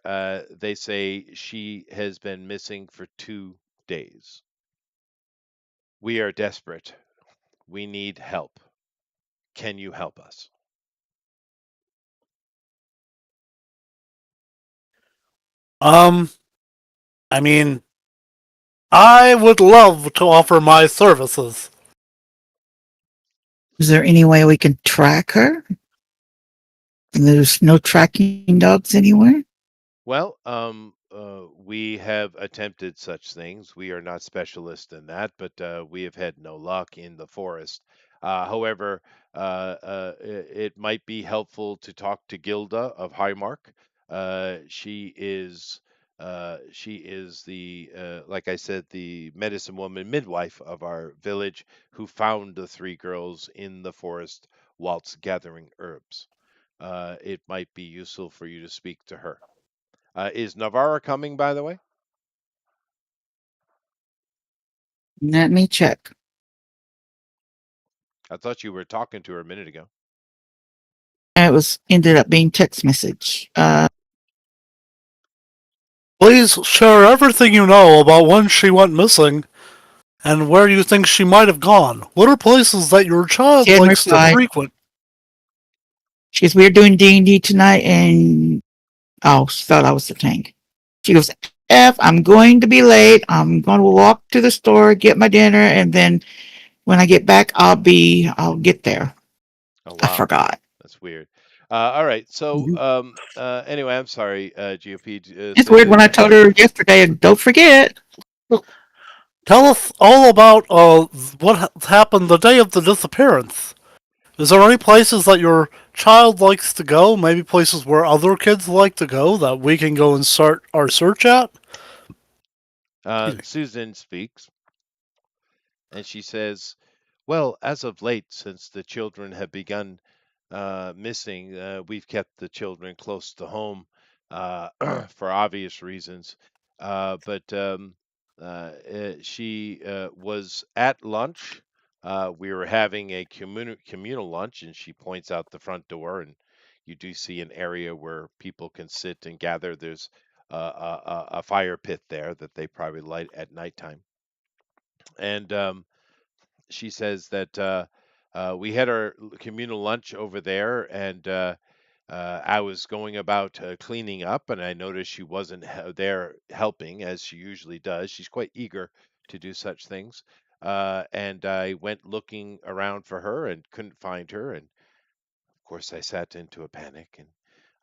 they say she has been missing for 2 days. We are desperate. We need help. Can you help us? Um, I mean, I would love to offer my services. Is there any way we can track her? There's no tracking dogs anywhere? Well, we have attempted such things. We are not specialists in that, but we have had no luck in the forest. However, it might be helpful to talk to Gilda of Highmark. She is the like I said, the medicine woman midwife of our village who found the three girls in the forest whilst gathering herbs. It might be useful for you to speak to her. Is Navarra coming, by the way? Let me check. I thought you were talking to her a minute ago. It was ended up being text message. Please share everything you know about when she went missing and where you think she might have gone. What are places that your She child hadn't likes to replied. frequent? She goes, "We're doing D&D tonight," and oh, she thought I was the tank. She goes, I'm going to be late. I'm going to walk to the store, get my dinner, and then when I get back, I'll get there. Oh, I wow. forgot. That's weird. All right. So, Mhm. anyway, I'm sorry, GOP. It's Say weird that when I again. told her yesterday, don't forget. Tell us all about what happened the day of the disappearance. Is there any places that your child likes to go? Maybe places where other kids like to go that we can go and start our search at? Excuse me. Susan speaks, and she says, "Well, as of late, since the children have begun missing, we've kept the children close to home for obvious reasons. But she was at lunch. We were having a communal lunch, and she points out the front door, and you do see an area where people can sit and gather. There's a fire pit there that they probably light at nighttime. And she says that we had our communal lunch over there, and I was going about cleaning up, and I noticed she wasn't there helping as she usually does. She's quite eager to do such things. And I went looking around for her and couldn't find her. And of course, I sat into a panic, and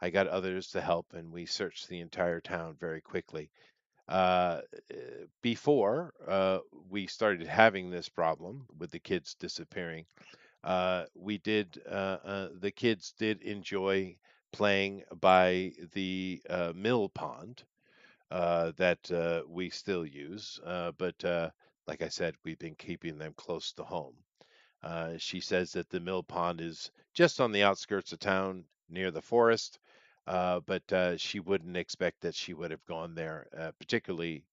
I got others to help, and we searched the entire town very quickly. Uh, Before we started having this problem with the kids disappearing, the kids did enjoy playing by the mill pond that we still use, but like I said, we've been keeping them close to home. She says that the mill pond is just on the outskirts of town near the forest, but she wouldn't expect that she would have gone there, particularly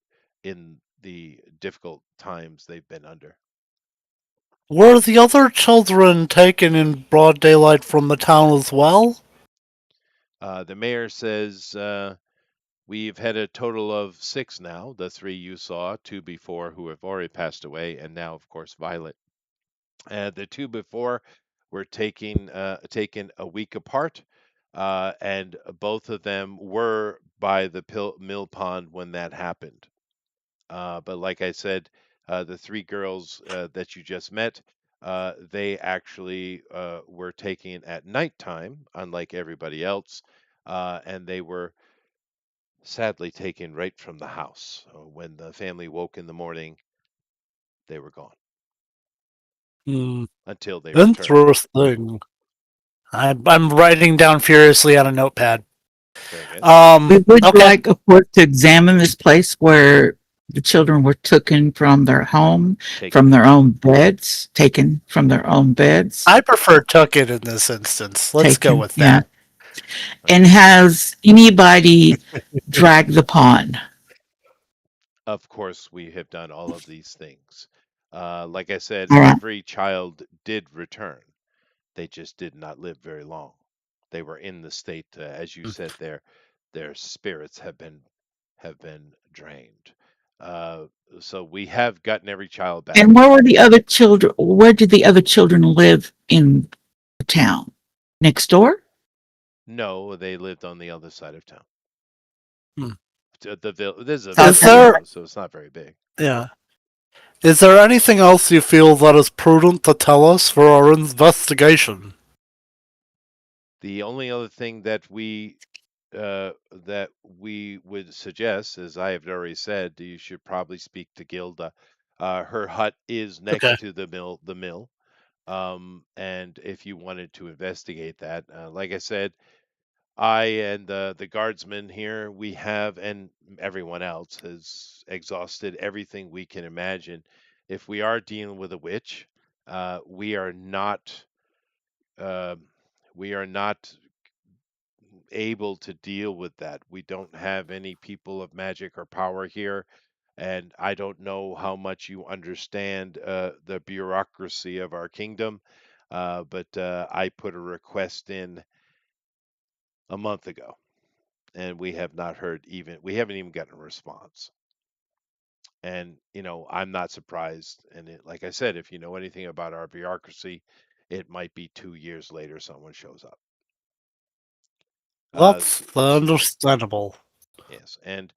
in the difficult times they've been under. Were the other children taken in broad daylight from the town as well? The mayor says we've had a total of six now. The three you saw, two before who have already passed away, and now, of course, Violet. The two before were taken a week apart, and both of them were by the mill pond when that happened. But like I said, the three girls that you just met, they actually were taken at nighttime, unlike everybody else, and they were sadly taken right from the house. When the family woke in the morning, they were gone Hmm, until they returned. interesting. I'm writing down furiously on a notepad. Very good. Would you Okay. like a court to examine this place where the children were taken from their home, Taken. from their own beds, taken from their own beds, I prefer took it in this instance. Let's go taken, with yeah. that. And Okay. has anybody dragged the pond? Of course, we have done all of these things. Like I said, All right. every child did return. They just did not live very long. They were in the state, as you said, their spirits have been drained. Uh, so we have gotten every child And back. where were the other children? Where did the other children live in the town? Next door? No, they lived on the other side of town. Hmm. This is a South Is village Haven? there though, so it's not very big. Yeah. Is there anything else you feel that is prudent to tell us for our investigation? The only other thing that we would suggest, as I have already said, you should probably speak to Gilda. Her hut is Okay. next to the mill. And if you wanted to investigate that, like I said, I and the guardsmen here, we have, and everyone else has exhausted everything we can imagine. If we are dealing with a witch, we are not. Uh, we are not able to deal with that. We don't have any people of magic or power here, and I don't know how much you understand the bureaucracy of our kingdom, but I put a request in a month ago, and we haven't even gotten a response. And I'm not surprised. And like I said, if you know anything about our bureaucracy, it might be 2 years later someone shows up. That's understandable. Yes, and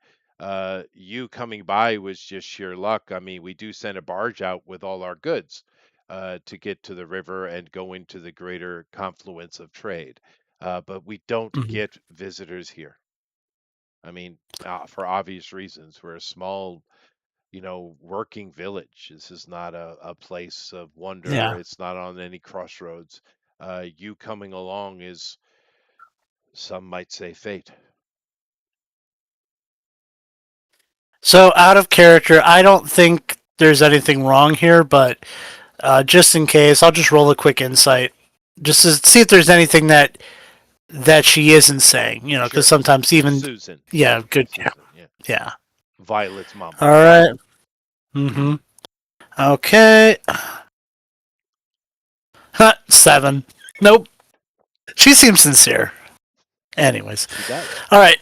you coming by was just sheer luck. I mean, we do send a barge out with all our goods to get to the river and go into the greater confluence of trade, but we don't Mhm. get visitors here. I mean, for obvious reasons, we're a small, working village. This is not a place of wonder. Yeah. It's not on any crossroads. You coming along is, some might say, fate. So, out of character, I don't think there's anything wrong here, but just in case, I'll just roll a quick insight, just to see if there's anything that she isn't saying. Because Sure. sometimes even, Susan. yeah, good, yeah, Susan, yeah. yeah. Violet's mama. All right. Mm-hmm. Okay. 7. Nope. She seems sincere. Anyways, She does. all right.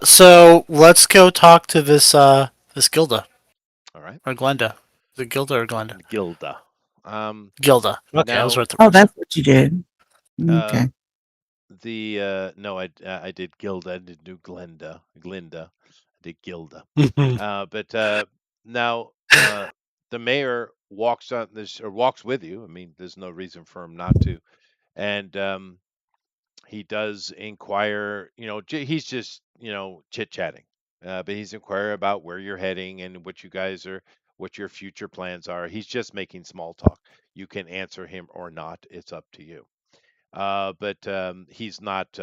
So let's go talk to this Gilda All right. or Glenda. Is it Gilda or Glenda? Gilda. Gilda. Okay, I was Now right the Oh, first time. that's what you did. uh Okay. the no, I did Gilda, I did do Glinda. I did Gilda. But now the mayor walks on this, or walks with you. I mean, there's no reason for him not to. And he does inquire, he's just, chit-chatting. But he's inquiring about where you're heading and what your future plans are. He's just making small talk. You can answer him or not. It's up to you. But he's not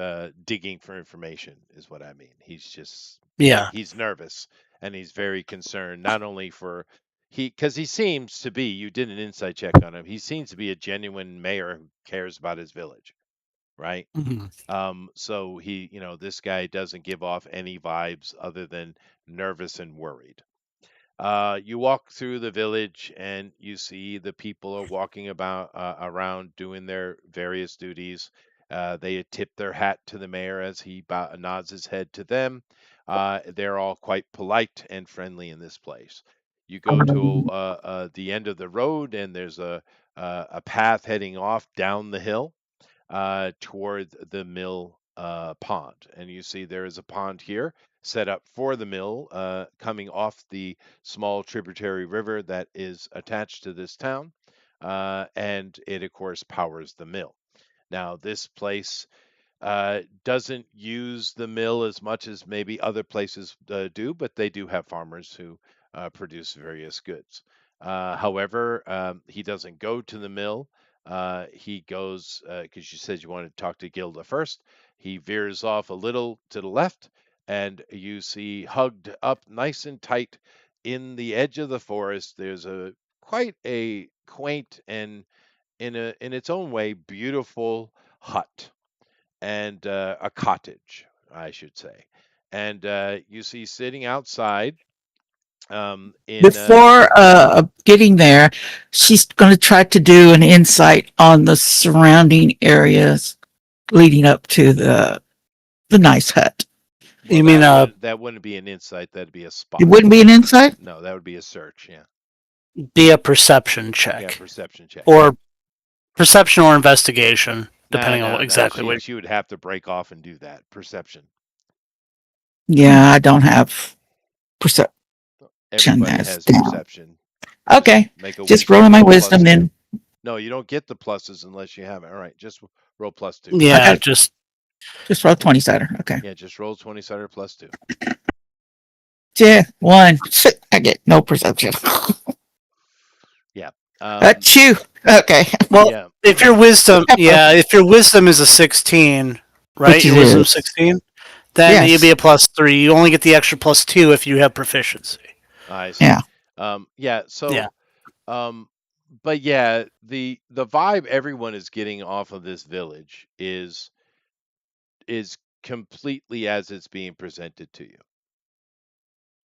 digging for information, is what I mean. He's just, Yeah. he's nervous and he's very concerned, not only for because he seems to be, you did an insight check on him. He seems to be a genuine mayor who cares about his village, right? Mhm. So this guy doesn't give off any vibes other than nervous and worried. You walk through the village and you see the people are walking about around doing their various duties. They tip their hat to the mayor as he nods his head to them. They're all quite polite and friendly in this place. You go to the end of the road and there's a path heading off down the hill toward the mill pond. And you see there is a pond here set up for the mill coming off the small tributary river that is attached to this town. And it, of course, powers the mill. Now, this place doesn't use the mill as much as maybe other places do, but they do have farmers who produce various goods. However, he doesn't go to the mill. He goes, because you said you wanted to talk to Gilda first. He veers off a little to the left, and you see hugged up nice and tight in the edge of the forest. There's quite a quaint and in its own way beautiful hut and a cottage, I should say. And you see sitting outside in Before getting there, she's going to try to do an insight on the surrounding areas leading up to the nice hut. well, You mean that wouldn't be an insight. That'd be a It spot. wouldn't be an insight. No, that would be a search. Yeah, be a perception yeah, check perception check. or perception or investigation, No, depending on no, what no. exactly She what. she would have to break off and do that perception. Yeah, I don't have percep. Everybody that's has down. perception. Okay, Make a just wisdom rolling my roll wisdom +2. then. No, you don't get the pluses unless you have it. All right, just roll +2. I Yeah, got just just roll 20-sider. Okay. Yeah, just roll 20-sider +2. Yeah, 1. I get no perception. Yeah. Achoo. Okay. well, Yeah. if your wisdom is a 16, right? Which Your it wisdom's is. 16, then you'd be Yes. a +3. You only get the extra +2 if you have proficiency. I see. Yeah. Yeah. Yeah. So, um, but yeah, the vibe everyone is getting off of this village is completely as it's being presented to you.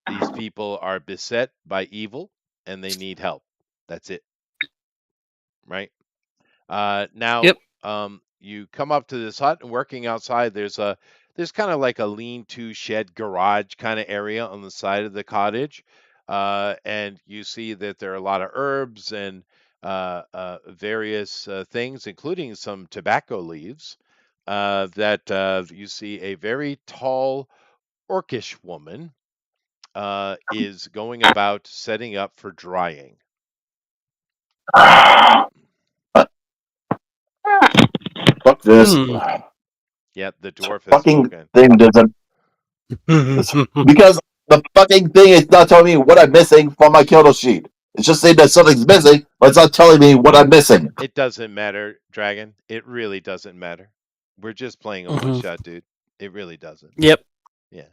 These people are beset by evil and they need help. That's it, right? Now, Yep. you come up to this hut and working outside. There's kind of like a lean-to shed garage kind of area on the side of the cottage, and you see that there are a lot of herbs and various things, including some tobacco leaves. That you see a very tall orcish woman is going about setting up for drying. Fuck this. Hmm. Yep, the This dwarf has fucking spoken. thing doesn't. Because the fucking thing is not telling me what I'm missing from my Kyoto sheet. It's just saying that something's missing, but it's not telling me what I'm missing. It doesn't matter, Dragon. It really doesn't matter. We're just playing a one Mhm. shot, dude. It really doesn't. Yep. Yeah,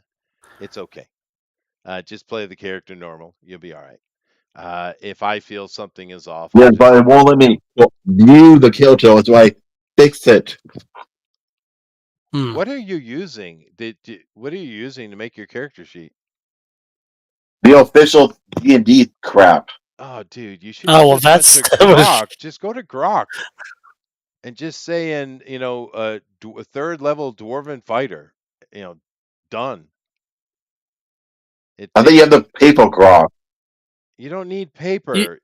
it's okay. Just play the character normal. You'll be all right. If I feel something is off, I'll Yes, but just. it won't let me view the Kyoto, so I fixed it. Hmm. What are you using? What are you using to make your character sheet? The official D&D crap. Oh, dude, you shouldn't Oh well, just went to that was. Grok. Just go to Grok and just say in a third level dwarven fighter. You know, done. It I think you takes have to pay for Grok. You don't need You, paper.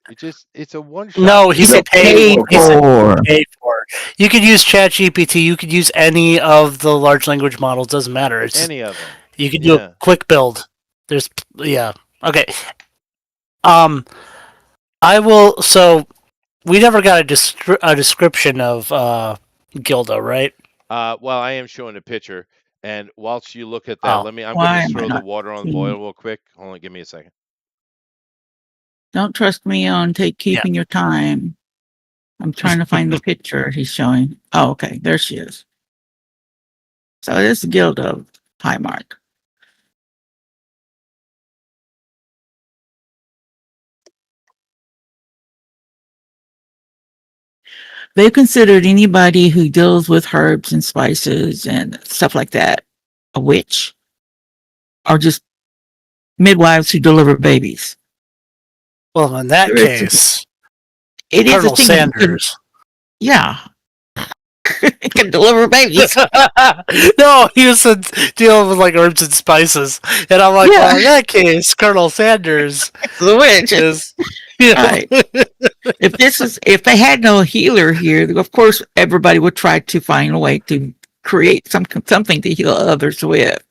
It's a one shot, no, he dude. You said have to pay pay for. Paid for He said Grok. for. pay for. You could use ChatGPT. You could use any of the large language models. Doesn't matter. It's just Any of them. you could do a Yeah. quick build. There's yeah. Okay. Um, I will. So we never got a description of Gilda, right? Well, I am showing a picture, and whilst you look at that, Oh, I'm going Why to am I throw the not water on the seeing? boil real quick. Hold on, give me a second. Don't trust me on yeah. keeping your time. I'm trying to find the picture he's showing. Oh, okay. There she is. So this is Guild of Highmark. They've considered anybody who deals with herbs and spices and stuff like that a witch, or just midwives who deliver babies. Well, in that There is, case, it is a Colonel thing that you can, Sanders. yeah, it can deliver babies. No, he was dealing with like herbs and spices, and I'm like, Yeah, well, in that case, Colonel Sanders it's a witch. is, you Right. know, If they had no healer here, of course everybody would try to find a way to create something to heal others with.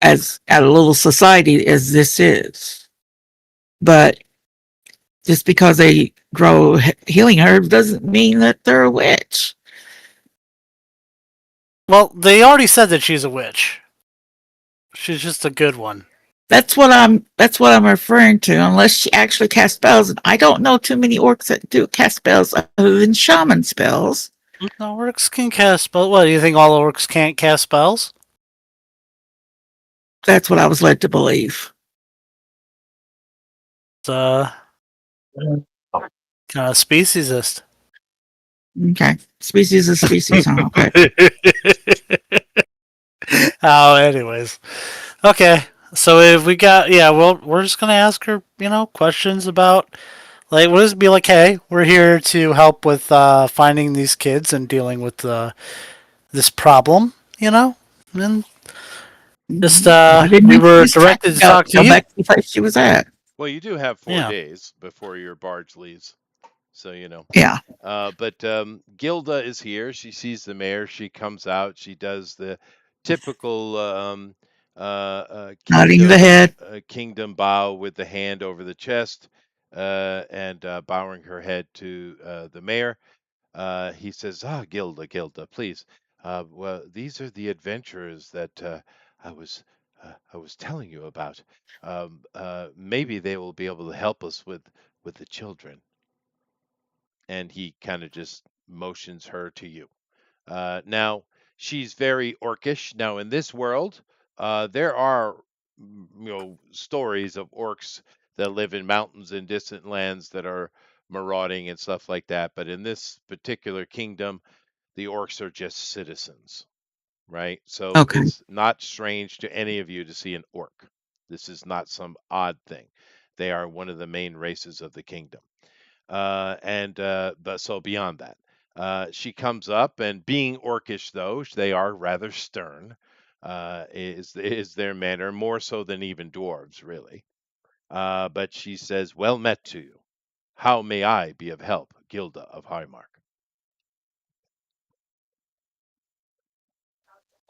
As at a little society as this is, but just because they grow healing herbs doesn't mean that they're a witch. well, they already said that she's a witch. She's just a good one. That's what I'm referring to. Unless she actually casts spells, and I don't know too many orcs that do cast spells other than shaman spells. No, orcs can cast spells. What, do you think all orcs can't cast spells? That's what I was led to believe. It's kind of speciesist. Okay, species is species, huh? Okay. Oh, anyways. Okay. So if we got, yeah, well, we're just gonna ask her, questions about, like, we'll just be like, hey, we're here to help with finding these kids and dealing with this problem, and just Why didn't we you were just directed to talk to go you. back to the place she was at? Well, you do have 4 Yeah. days before your barge leaves, so you know. Yeah. But Gilda is here. She sees the mayor. She comes out. She does the typical Nodding the head. Kingdom bow with the hand over the chest, and bowing her head to the mayor. He says, "Ah, Gilda, Gilda, please. Well, these are the adventurers that I was I was telling you about. Maybe they will be able to help us with the children." And he kind of just motions her to you. Now, she's very orcish. Now, in this world, there are stories of orcs that live in mountains in distant lands that are marauding and stuff like that. But in this particular kingdom, the orcs are just citizens, right? So Okay. it's not strange to any of you to see an orc. This is not some odd thing. They are one of the main races of the kingdom. And but so beyond that, she comes up, and being orcish though, they are rather stern. Is their manner more so than even dwarves, really? But she says, "Well met to you. How may I be of help, Gilda of Highmark?"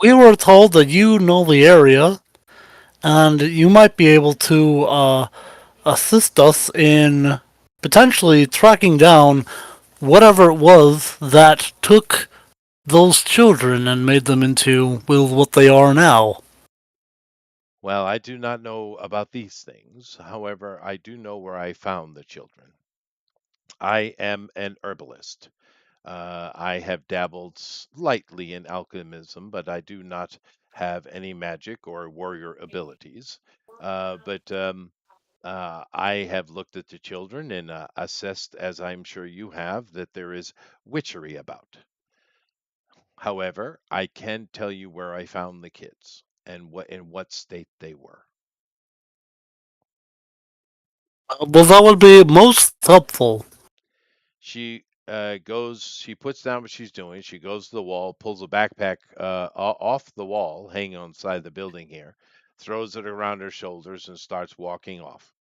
We were told that you know the area, and you might be able to assist us in potentially tracking down whatever it was that took those children and made them into well, what they are now. Well, I do not know about these things. However, I do know where I found the children. I am an herbalist. I have dabbled slightly in alchemism, but I do not have any magic or warrior abilities. But I have looked at the children and assessed, as I'm sure you have, that there is witchery about. However, I can tell you where I found the kids and what in what state they were. Well, that would be most helpful. She puts down what she's doing. She goes to the wall, pulls a backpack off the wall, hanging on the side of the building here, throws it around her shoulders, and starts walking off.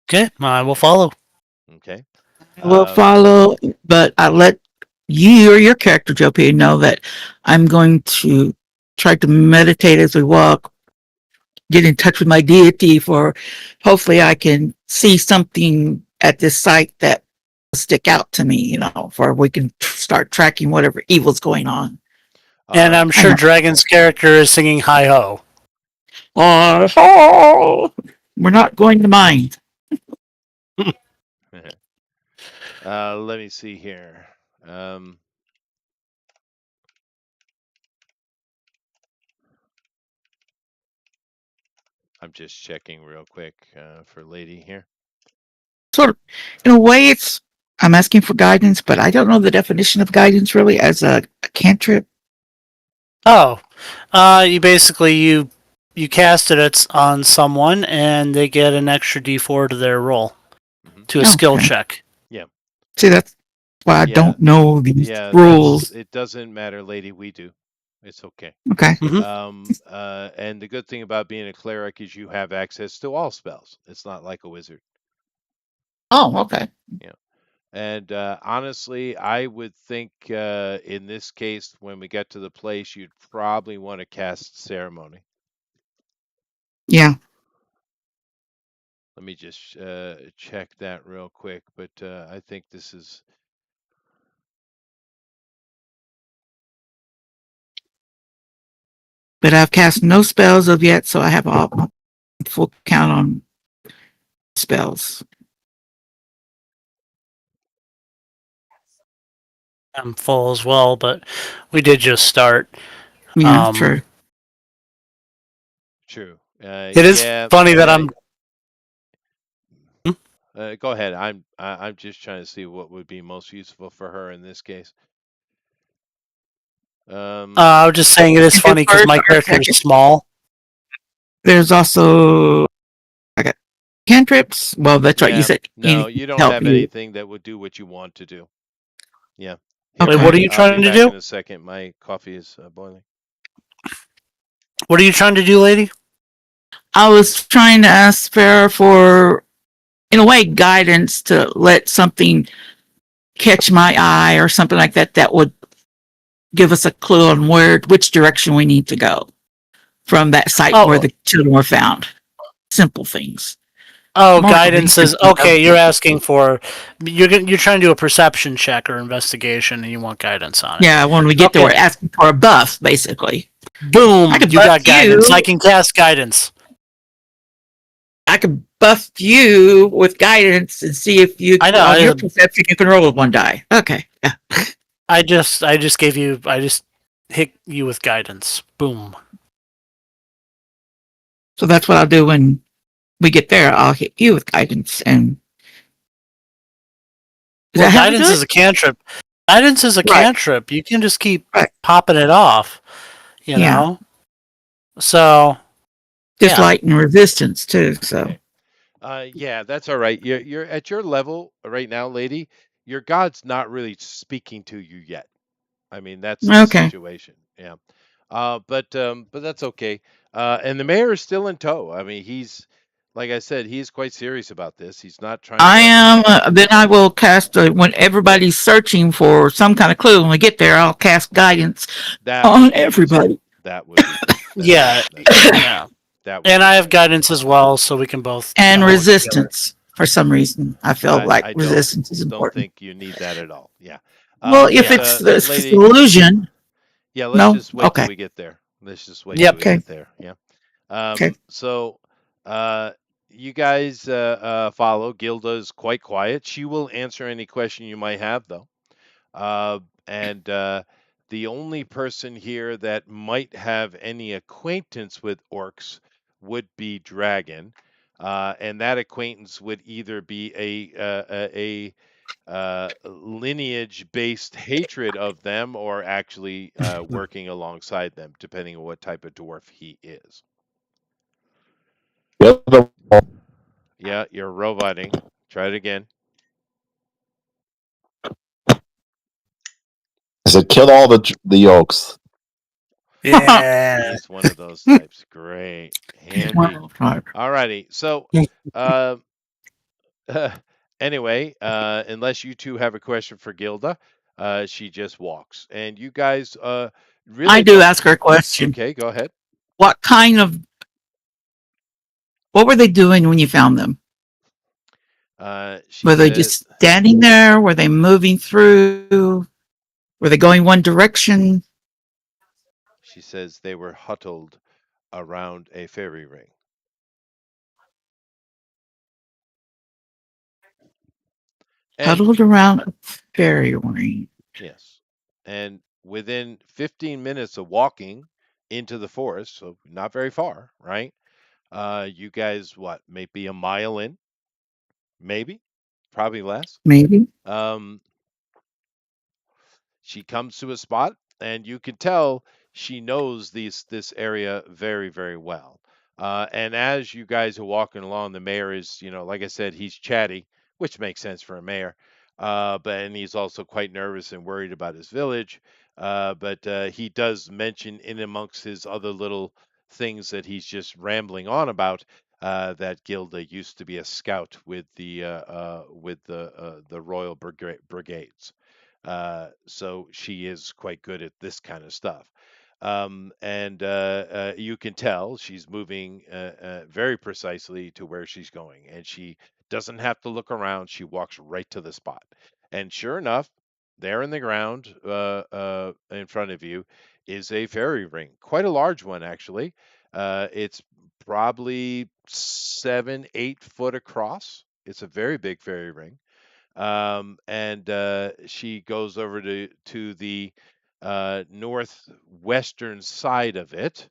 Okay, I will follow. Okay. I will Um, follow, but I let you or your character, Joe P, know that I'm going to try to meditate as we walk, get in touch with my deity for hopefully I can see something at this site that will stick out to me, for we can start tracking whatever evil's going on. And uh, I'm I sure know. Dragon's character is singing "Hi Ho." Oh, we're not going to mind. let me see here. Um, I'm just checking real quick for Lady here. Sort of, in a way, I'm asking for guidance, but I don't know the definition of guidance really as a cantrip. Oh, you cast it on someone, and they get an extra D4 to their roll Hmm. to a skill Okay. check. Yeah, See, that's why I yeah, don't know these yeah. That's rules. it. Doesn't matter, Lady. We do. It's okay. Okay. Hmm. And the good thing about being a cleric is you have access to all spells. It's not like a wizard. Oh, okay. Yeah. And honestly, I would think in this case, when we get to the place, you'd probably want to cast ceremony. Yeah. Let me just check that real quick. But I think this is. But I've cast no spells of yet, so I have all my full count on spells. I'm full as well, but we did just start. Yeah, Um, true. True. it is Yeah. funny that I'm. Go ahead. I'm just trying to see what would be most useful for her in this case. I was just saying it is You do funny because first my or character is second. small. There's also I got cantrips. Well, that's right. You Yeah. said No, anything you to don't help have you. anything that would do what you want to do. Yeah. Here, Wait, what Okay. are you I'll be trying to back do? in a second. My coffee is boiling. What are you trying to do, lady? I was trying to ask Farrah for, in a way, guidance to let something catch my eye or something like that that would give us a clue on which direction we need to go. from that site where Oh, the children were found. Simple things. oh, More guidance is research. okay. You're asking for you're trying to do a perception check or investigation, and you want guidance on it. Yeah, when we get there, we're Okay, asking for a buff, basically. I boom, could you buff got guidance. I you. can cast guidance. I could buff you with guidance and see if you, I know. on your perception, you can roll with one die. Okay. Yeah. I just gave you. I just hit you with guidance. Boom. So that's what I'll do when we get there. I'll hit you with guidance. And is Well, that how we do guidance is it? a cantrip. Guidance is a Right. cantrip. You can just keep Right. popping it off. You Yeah. know. So Just yeah. light and resistance, too. So, Okay. Yeah, that's all right. You're at your level right now, lady. Your God's not really speaking to you yet. I mean, that's the okay. situation. Yeah. But that's okay. And the mayor is still in tow. I mean, he's like I said, he's quite serious about this. He's not trying I to. am. Then I will cast, when everybody's searching for some kind of clue, when we get there, I'll cast guidance That on would be useful. everybody. That would be good. Yeah. Yeah, Yeah. that would And be I have good. guidance as well, so we can both And work together. resistance. For some reason, I feel like I resistance is don't important. think you need that at all. Yeah. Well, if Yeah. it's the Lady, illusion, yeah, let's no? just wait till Okay. we get there. Let's just wait till Yep. we Okay. get there. Yeah. Okay. So, uh, you guys follow. Gilda is quite quiet. She will answer any question you might have, though. And the only person here that might have any acquaintance with orcs would be Dragon. And that acquaintance would either be a lineage-based hatred of them or actually working alongside them, depending on what type of dwarf he is. The other Yeah, you're roboting. Try it again. I said, kill all the yolks. Yeah. He's one of those types. Great. He's one Handy. of the Alrighty. So, uh, anyway, unless you two have a question for Gilda, she just walks. And you guys I really do don't. ask her a question. Okay, go ahead. What kind of, what were they doing when you found them? She Were they said, just standing there? Were they moving through? Were they going one direction? she says they were huddled around a fairy ring. And Huddled around a fairy ring. yes, and within 15 minutes of walking into the forest, so not very far, right? You guys, what, maybe a mile in, maybe, probably less. Maybe. Um, she comes to a spot, and you can tell she knows this area very, very well. And as you guys are walking along, the mayor is, like I said, he's chatty, which makes sense for a mayor. But and he's also quite nervous and worried about his village. But he does mention in amongst his other little things that he's just rambling on about that Gilda used to be a scout with the Royal Brigades. So she is quite good at this kind of stuff. And you can tell she's moving very precisely to where she's going, and she doesn't have to look around. She walks right to the spot, and sure enough, there in the ground in front of you is a fairy ring, quite a large one actually. It's probably 7, 8 foot across. It's a very big fairy ring. And she goes over to the northwestern side of it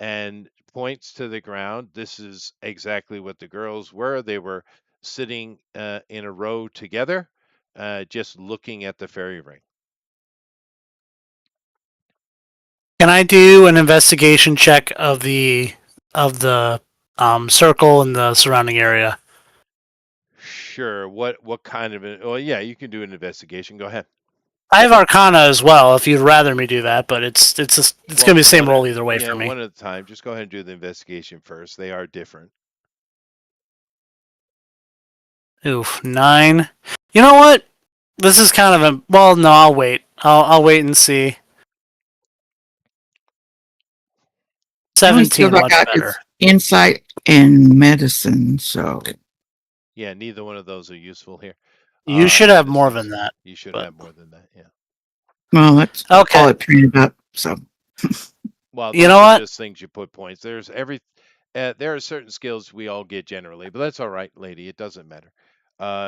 and points to the ground. This is exactly what the girls were. They were sitting in a row together, just looking at the fairy ring. Can I do an investigation check of the circle and the surrounding area? Sure. What kind of an? Well, yeah, you can do an investigation. Go ahead. I have Arcana as well, if you'd rather me do that, but it's gonna Well, be the same roll either way yeah, for me. one at a time. Just go ahead and do the investigation first. They are different. Oof, 9. You know what? This is kind of a well. No, I'll wait. I'll wait and see. The only skills 17 I much got better. is insight and medicine. So Yeah, neither one of those are useful here. You should have more Medicine's than that, you should but have more than that. Yeah. well, that's okay. all it trained up. So Well, You know those are what? just things you put points. There are certain skills we all get generally, but that's all right, lady. It doesn't matter.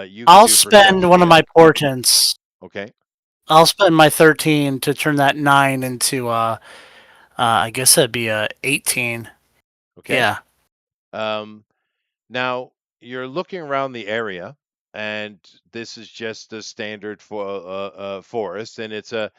You could I'll do spend perception one of here. my portents. Okay. I'll spend my 13 to turn that 9 into I guess that'd be a 18. Okay. Yeah. Um, Now you're looking around the area, and this is just a standard for forest, and it's a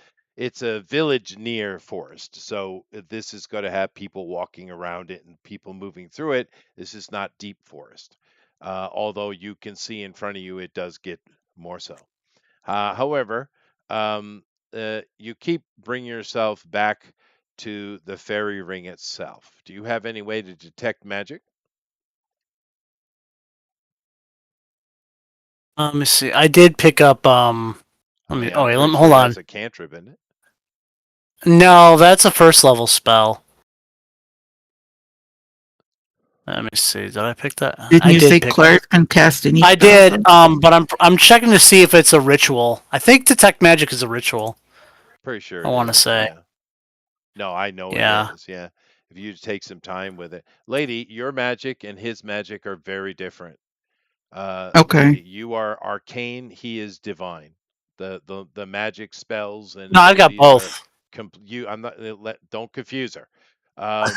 village near forest. So this is going to have people walking around it and people moving through it. This is not deep forest, although you can see in front of you it does get more so. However, um, you keep bringing yourself back to the fairy ring itself. Do you have any way to detect magic? Let me see. I did pick up I mean, oh I'm wait, pretty hold sure it on. has a cantrip in it. No, that's a first level spell. Let me see. Did I pick that? didn't I you say did pick. cleric can cast any I spells? did. But I'm checking to see if it's a ritual. I think detect magic is a ritual. Pretty sure I it want to is. say. Yeah. No, I know it Yeah. is. Yeah. If you take some time with it. Lady, your magic and his magic are very different. Lady, Okay. you are arcane, he is divine. The magic spells and No, I've got abilities are both. you I'm not don't confuse her. Are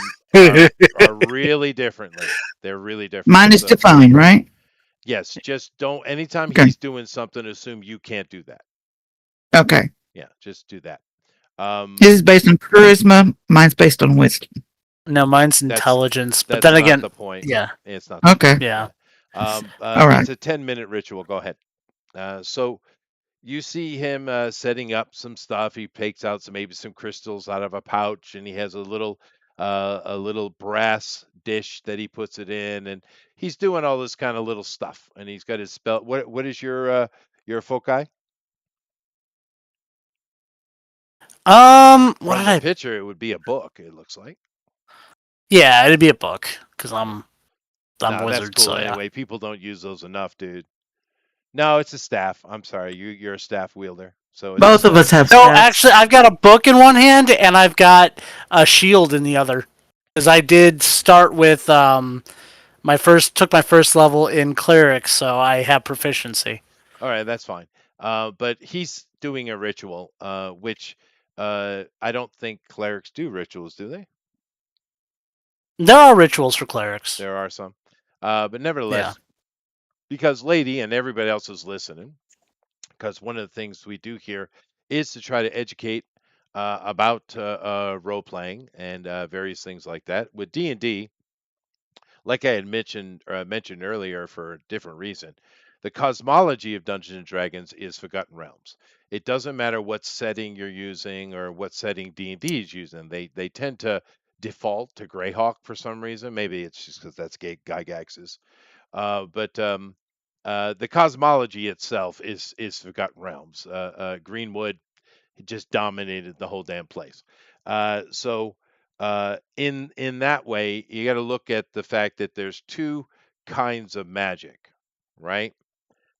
really different, lady. They're really different. Mine is So, defined, right? yes, just don't anytime Okay. he's doing something assume you can't do that. Okay. Yeah, just do that. Um His is based on charisma. Mine's based on wisdom. No, mine's That's intelligence. But that's then not again, the point. yeah, It's not the Okay. point. yeah. Yeah. All right. It's a 10-minute ritual. Go ahead. So you see him setting up some stuff. He takes out maybe some crystals out of a pouch, and he has a little brass dish that he puts it in, and he's doing all this kind of little stuff. And he's got his spell. What is your foci? What From did the I? picture, it would be a book. It looks like. Yeah, it'd be a book because I'm No, that's wizard. cool. So yeah. Anyway, people don't use those enough, dude. No, it's a staff. I'm sorry. You're a staff wielder, so it's a Both of staff. us have No, staffs. actually, I've got a book in one hand and I've got a shield in the other. Because I did start with took my first level in cleric, so I have proficiency. All right, that's fine. But he's doing a ritual, which I don't think clerics do rituals, do they? There are rituals for clerics. There are some, but Yeah. nevertheless, because lady and everybody else is listening, because one of the things we do here is to try to educate about role playing and various things like that. With D&D, like I had mentioned earlier for a different reason, the cosmology of Dungeons and Dragons is Forgotten Realms. It doesn't matter what setting you're using or what setting D&D is using. They tend to default to Greyhawk for some reason. Maybe it's just because that's Gygax's. But the cosmology itself is Forgotten Realms. Greenwood just dominated the whole damn place. In that way, you got to look at the fact that there's two kinds of magic, right?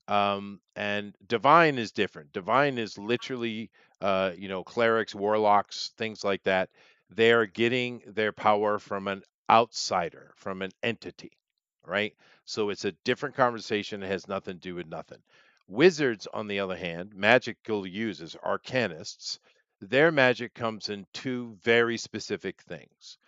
And divine is different. Divine is literally, clerics, warlocks, things like that. They are getting their power from an outsider, from an entity, right? So it's a different conversation. It has nothing to do with nothing. Wizards, on the other hand, magical users, arcanists, their magic comes in two very specific things.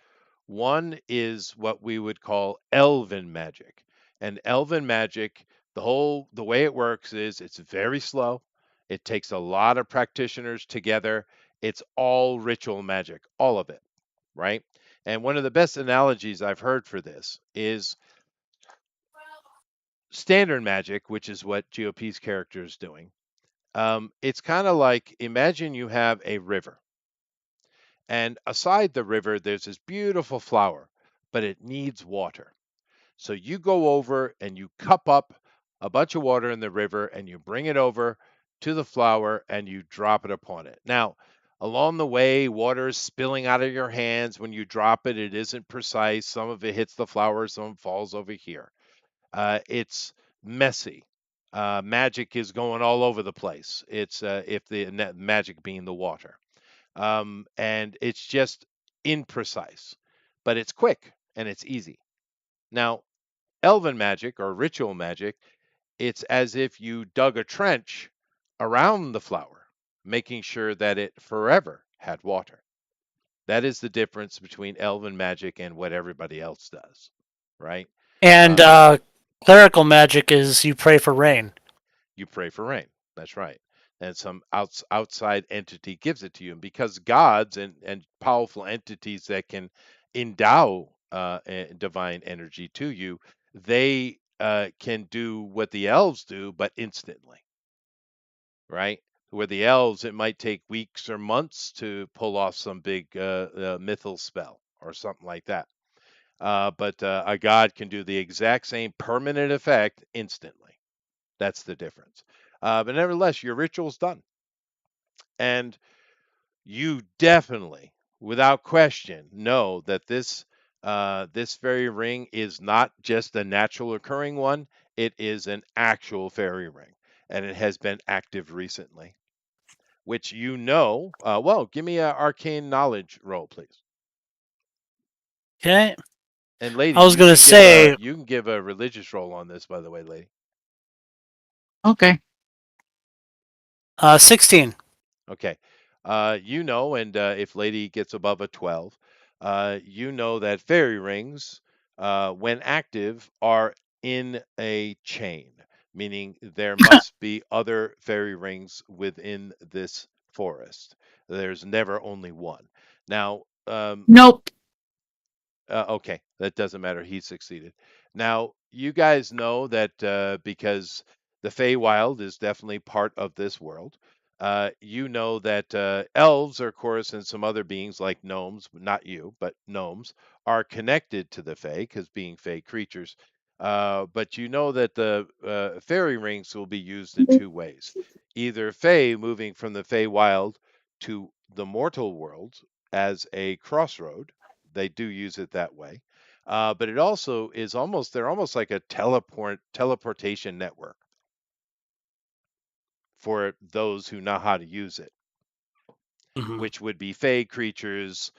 One is what we would call elven magic. And elven magic, the way it works is it's very slow. It takes a lot of practitioners together. It's all ritual magic, all of it, right? And one of the best analogies I've heard for this is standard magic, which is what GOP's character is doing. It's kind of like imagine you have a river, and aside the river, there's this beautiful flower, but it needs water. So you go over and you cup up a bunch of water in the river and you bring it over to the flower and you drop it upon it. Now, Along the way, water is spilling out of your hands. When you drop it, it isn't precise. Some of it hits the flower, some falls over here. It's messy. Magic is going all over the place. It's if the magic being the water, and it's just imprecise, but it's quick and it's easy. Now, elven magic or ritual magic, it's as if you dug a trench around the flower, making sure that it forever had water. That is the difference between elven magic and what everybody else does, right? And Um, clerical magic is you pray for rain. you pray for rain. That's right. And some outside entity gives it to you. And because gods and powerful entities that can endow divine energy to you, they can do what the elves do, but instantly, right? Where the elves, it might take weeks or months to pull off some big mythal spell or something like that. But a god can do the exact same permanent effect instantly. That's the difference. But nevertheless, your ritual's done. And you definitely, without question, know that this fairy ring is not just a natural occurring one. It is an actual fairy ring, and it has been active recently. Which you know. Well, give me an arcane knowledge roll, please. Okay. And lady, I was gonna say you can give a religious roll on this, by the way, lady. Okay. 16. Okay. You know, and if lady gets above a 12, you know that fairy rings, when active, are in a chain, meaning there must be other fairy rings within this forest. There's never only one. Now, Nope. okay, that doesn't matter. He succeeded. Now, you guys know that because the Feywild is definitely part of this world. You know that elves, of course, and some other beings like gnomes, not you, but gnomes, are connected to the Fey because being Fey creatures. But you know that the fairy rings will be used in two ways: either Fey moving from the Feywild to the mortal world as a crossroad. They do use it that way. But it also is almost they're almost like a teleportation network for those who know how to use it, Mhm. which would be fey creatures,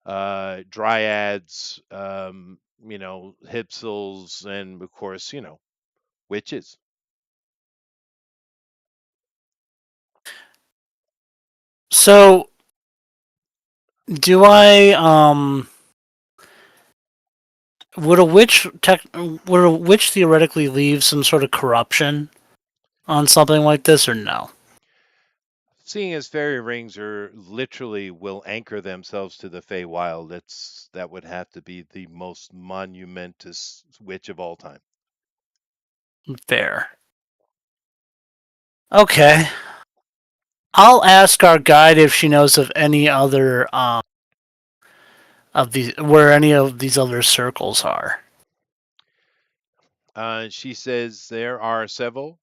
dryads, hipsels, and of course, witches. So do I would a would a witch theoretically leave some sort of corruption on something like this or no? Seeing as fairy rings are literally will anchor themselves to the Feywild, that would have to be the most monumentous witch of all time. Fair. Okay. I'll ask our guide if she knows of any other of these where any of these other circles are. She says there are several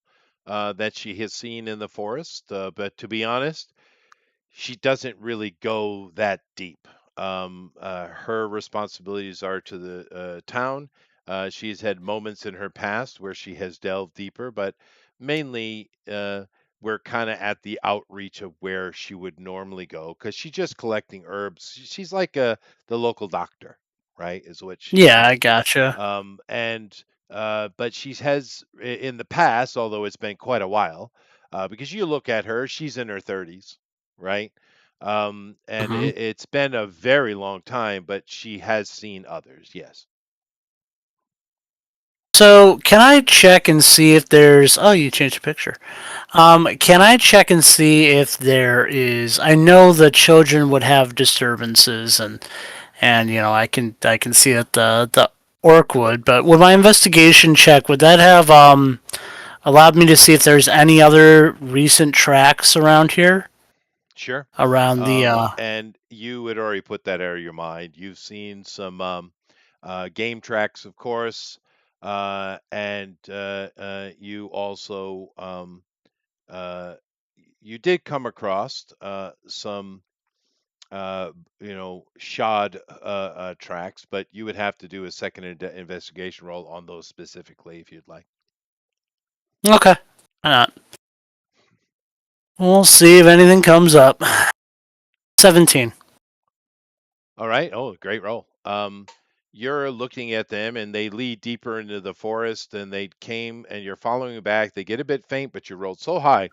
that she has seen in the forest, but to be honest, she doesn't really go that deep. Her responsibilities are to the town. She's had moments in her past where she has delved deeper, but mainly we're kind of at the outreach of where she would normally go because she's just collecting herbs. She's like the local doctor, right? Is what she Yeah, I is. gotcha. And but she has in the past, although it's been quite a while, because you look at her, she's in her 30s, right? And Hmm. it's been a very long time, but she has seen others, yes. So can I check and see if there's? Oh, you changed the picture. Can I check and see if there is? I know the children would have disturbances, and I can see that the orc would. But with my investigation check, would that have allowed me to see if there's any other recent tracks around here? Sure. Around the And you had already put that out of your mind. You've seen some game tracks, of course, and you also uh, you did come across some. uh, shod tracks, but you would have to do a second investigation roll on those specifically if you'd like. Okay. Why not? We'll see if anything comes up. 17. All right. Oh, great roll. You're looking at them, and they lead deeper into the forest, and they came, and you're following back. They get a bit faint, but you rolled so high.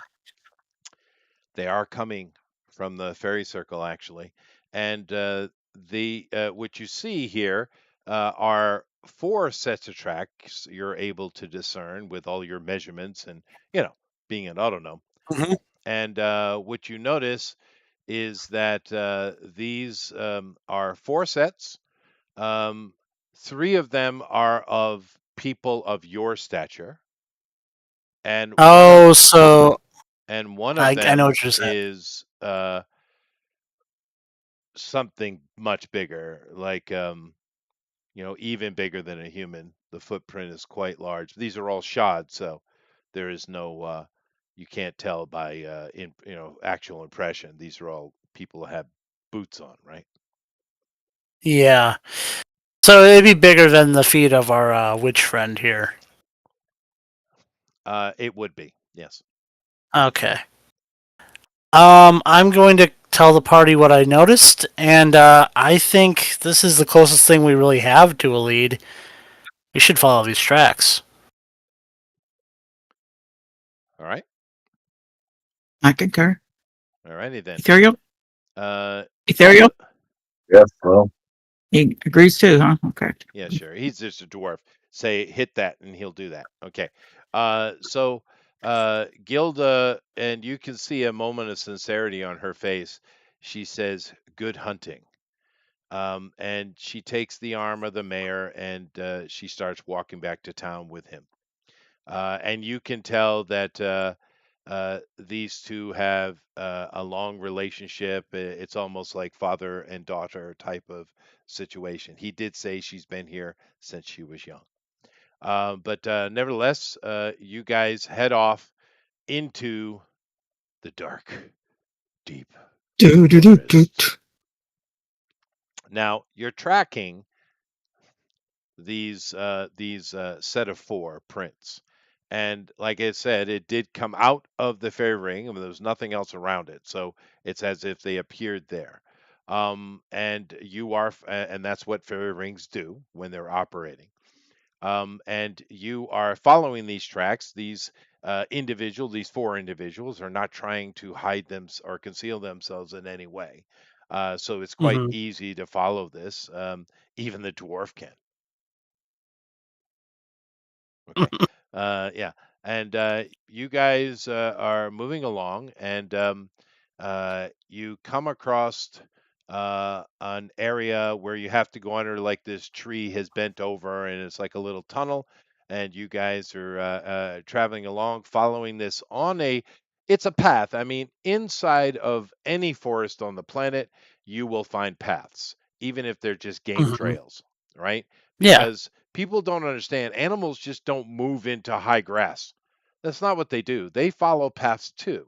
They are coming from the fairy circle, actually, and the what you see here are four sets of tracks you're able to discern with all your measurements and being an autonom. Mm-hmm. And what you notice is that these are four sets. Um, three of them are of people of your stature, and Oh, so one of I know them what you're saying. is something much bigger, like even bigger than a human. The footprint is quite large. These are all shod, so there is no you can't tell by actual impression. These are all people who have boots on, right? Yeah. So it'd be bigger than the feet of our witch friend here. It would be, yes. Okay. I'm going to tell the party what I noticed, and I think this is the closest thing we really have to a lead. We should follow these tracks. All right. I concur. All righty then. Ethereal? Uh, Ethereal? Yes, well, He agrees too, huh? Okay. yeah, sure. He's just a dwarf. Say hit that, and he'll do that. Okay. So Gilda, and you can see a moment of sincerity on her face. She says, "Good hunting." And she takes the arm of the mayor, and she starts walking back to town with him. And you can tell that these two have a long relationship. It's almost like father and daughter type of situation. He did say she's been here since she was young. But nevertheless, you guys head off into the dark, deep Do, do, do, do, do. forest. Now, you're tracking these set of four prints. And like I said, it did come out of the fairy ring, and there was nothing else around it. So it's as if they appeared there. And and that's what fairy rings do when they're operating. And you are following these tracks. These four individuals, are not trying to hide them or conceal themselves in any way. So it's quite Mm-hmm. easy to follow this. Even the dwarf can. Okay. Yeah. And you guys are moving along, and you come across an area where you have to go under, like this tree has bent over, and it's like a little tunnel. And you guys are traveling along, following this on it's a path. I mean, inside of any forest on the planet, you will find paths, even if they're just game Mm-hmm. trails, right? Yeah. Because people don't understand. Animals just don't move into high grass. That's not what they do. They follow paths too,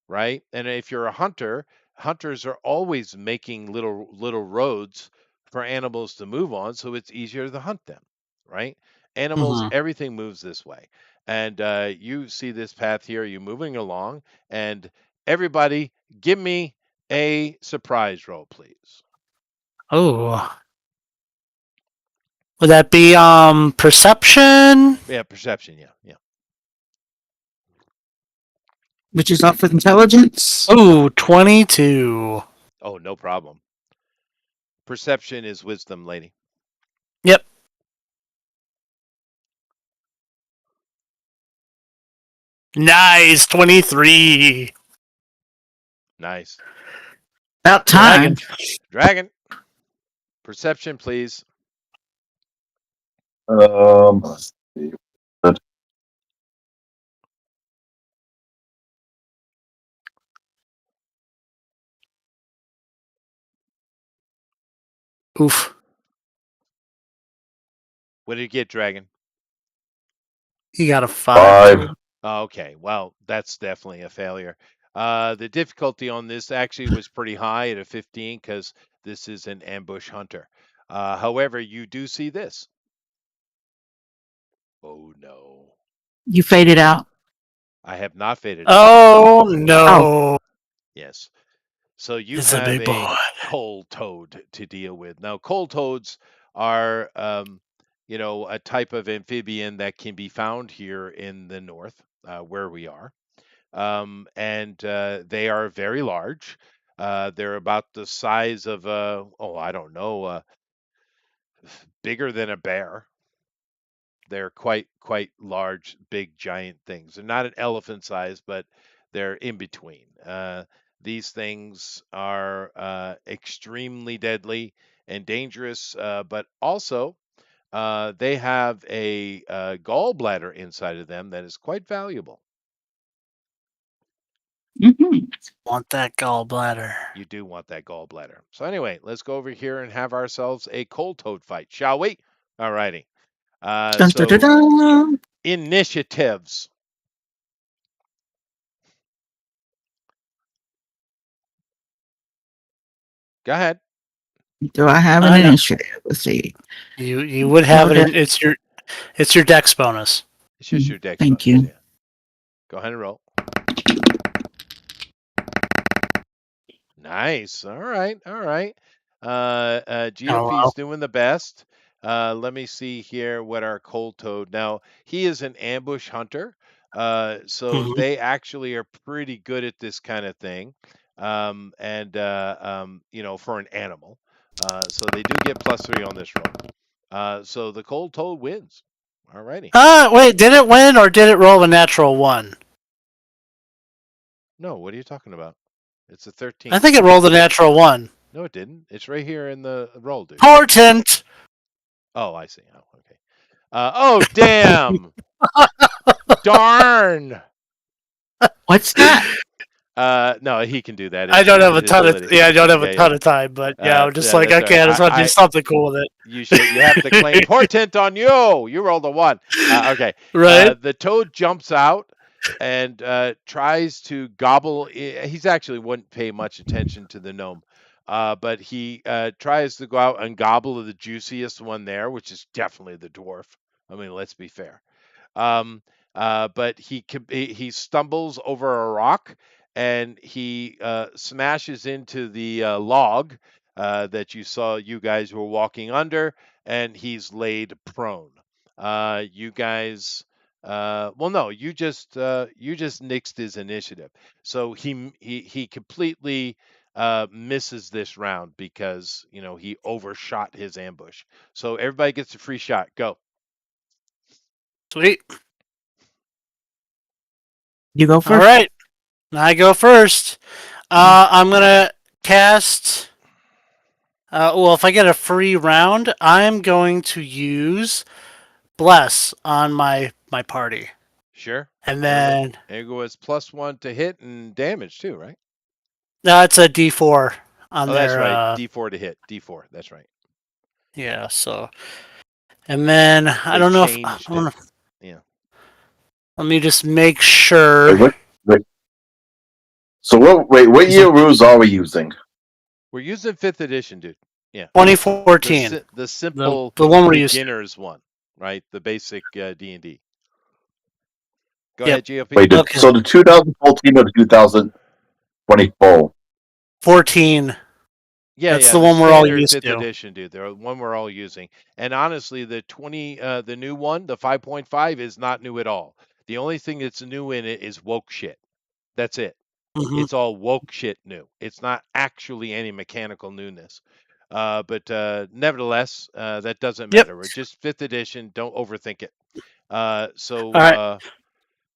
right? And if you're a hunter, hunters are always making little roads for animals to move on, so it's easier to hunt them, right? Animals, Mm-hmm. everything moves this way. And you see this path here, you moving along, and everybody, give me a surprise roll, please. Oh. Would that be perception? Yeah, perception. Yeah, yeah. Which is off with intelligence. Oh, 22. Oh, no problem. Perception is wisdom, lady. Yep. Nice, 23. Nice. About time. Dragon. Dragon. Perception, please. let's see. Oof. What did you get, Dragon? He got a 5 5. too. Oh, okay. Well, that's definitely a failure. The difficulty on this actually was pretty high at a 15 because this is an ambush hunter. However, you do see this. Oh no. You faded out. I have not faded out. Oh Oh, no. Yes. So you It's a have big boy. a cold toad to deal with. Now, cold toads are, a type of amphibian that can be found here in the north, where we are. And they are very large. They're about the size of I don't know, bigger than a bear. They're quite large, big, giant things. They're not an elephant size, but they're in between. These things are extremely deadly and dangerous, but also they have a gallbladder inside of them that is quite valuable. hmm. Want that gallbladder. You do want that gallbladder. So anyway, let's go over here and have ourselves a cold toad fight, shall we? All righty. Dun, dun, dun, So dun. initiatives. Go ahead. Do I have an I know. initiative? Let's see. You would No, have it in it's your dex bonus. It's just your dex thank bonus, you. yeah. Go ahead and roll. Nice. All right. All right. Oh GOP is wow. doing the best. Let me see here what our cold toad. Now, he is an ambush hunter. So Hmm. they actually are pretty good at this kind of thing. For an animal. So they do get +3 on this roll. So the cold toad wins. All righty. Wait, did it win or did it roll a natural one? No, what are you talking about? It's a I 13. think it rolled a natural one. No, it didn't. It's right here in the roll, dude. Portent! Oh, I see. Oh, okay. Damn! Darn! What's that? No, he can do that. I It's don't have his a ton of ability. I don't have a Yeah, yeah. ton of time, but yeah, I'm just like That's all right. okay, I just want to do something cool with You have to claim it. portent on you. You rolled a 1. Okay. Right? The toad jumps out and tries to gobble. He's actually wouldn't pay much attention to the gnome. But he tries to go out and gobble the juiciest one there, which is definitely the dwarf. I mean, let's be fair. Um, but he stumbles over a rock and he smashes into the log that you guys were walking under, and he's laid prone. You guys. Well, no, you just nixed his initiative, so he completely misses this round because he overshot his ambush. So everybody gets a free shot. Go. Sweet. You go All first. right. I go first. I'm gonna cast. Well, if I get a free round, I'm going to use bless on my party, Sure. and Ergo, then Ergo is +1 to hit and damage too, right? it's a D4 on Oh, that's their. right. D4 to hit. D4. That's right. Yeah. So, and then I They don't know if changed it. Yeah. let me just make Wait, sure. wait. So what? Wait, what 'Cause year rules are we using? We're using 5th edition, dude. Yeah. 2014, The the simple the one we're used to. beginners one, right? The basic D&D. Go Yep. ahead, GOP. Wait, Okay. so the 2014 or the 2024? 14. Yeah, That's yeah, the the one we're all standard used 5th to. edition, dude. The one we're all using. And honestly, the new one, the 5.5 is not new at all. The only thing that's new in it is woke shit. That's it. Hmm. It's all woke shit new. It's not actually any mechanical newness. But nevertheless, that doesn't Yep. matter. We're just 5th edition. Don't overthink it. All right.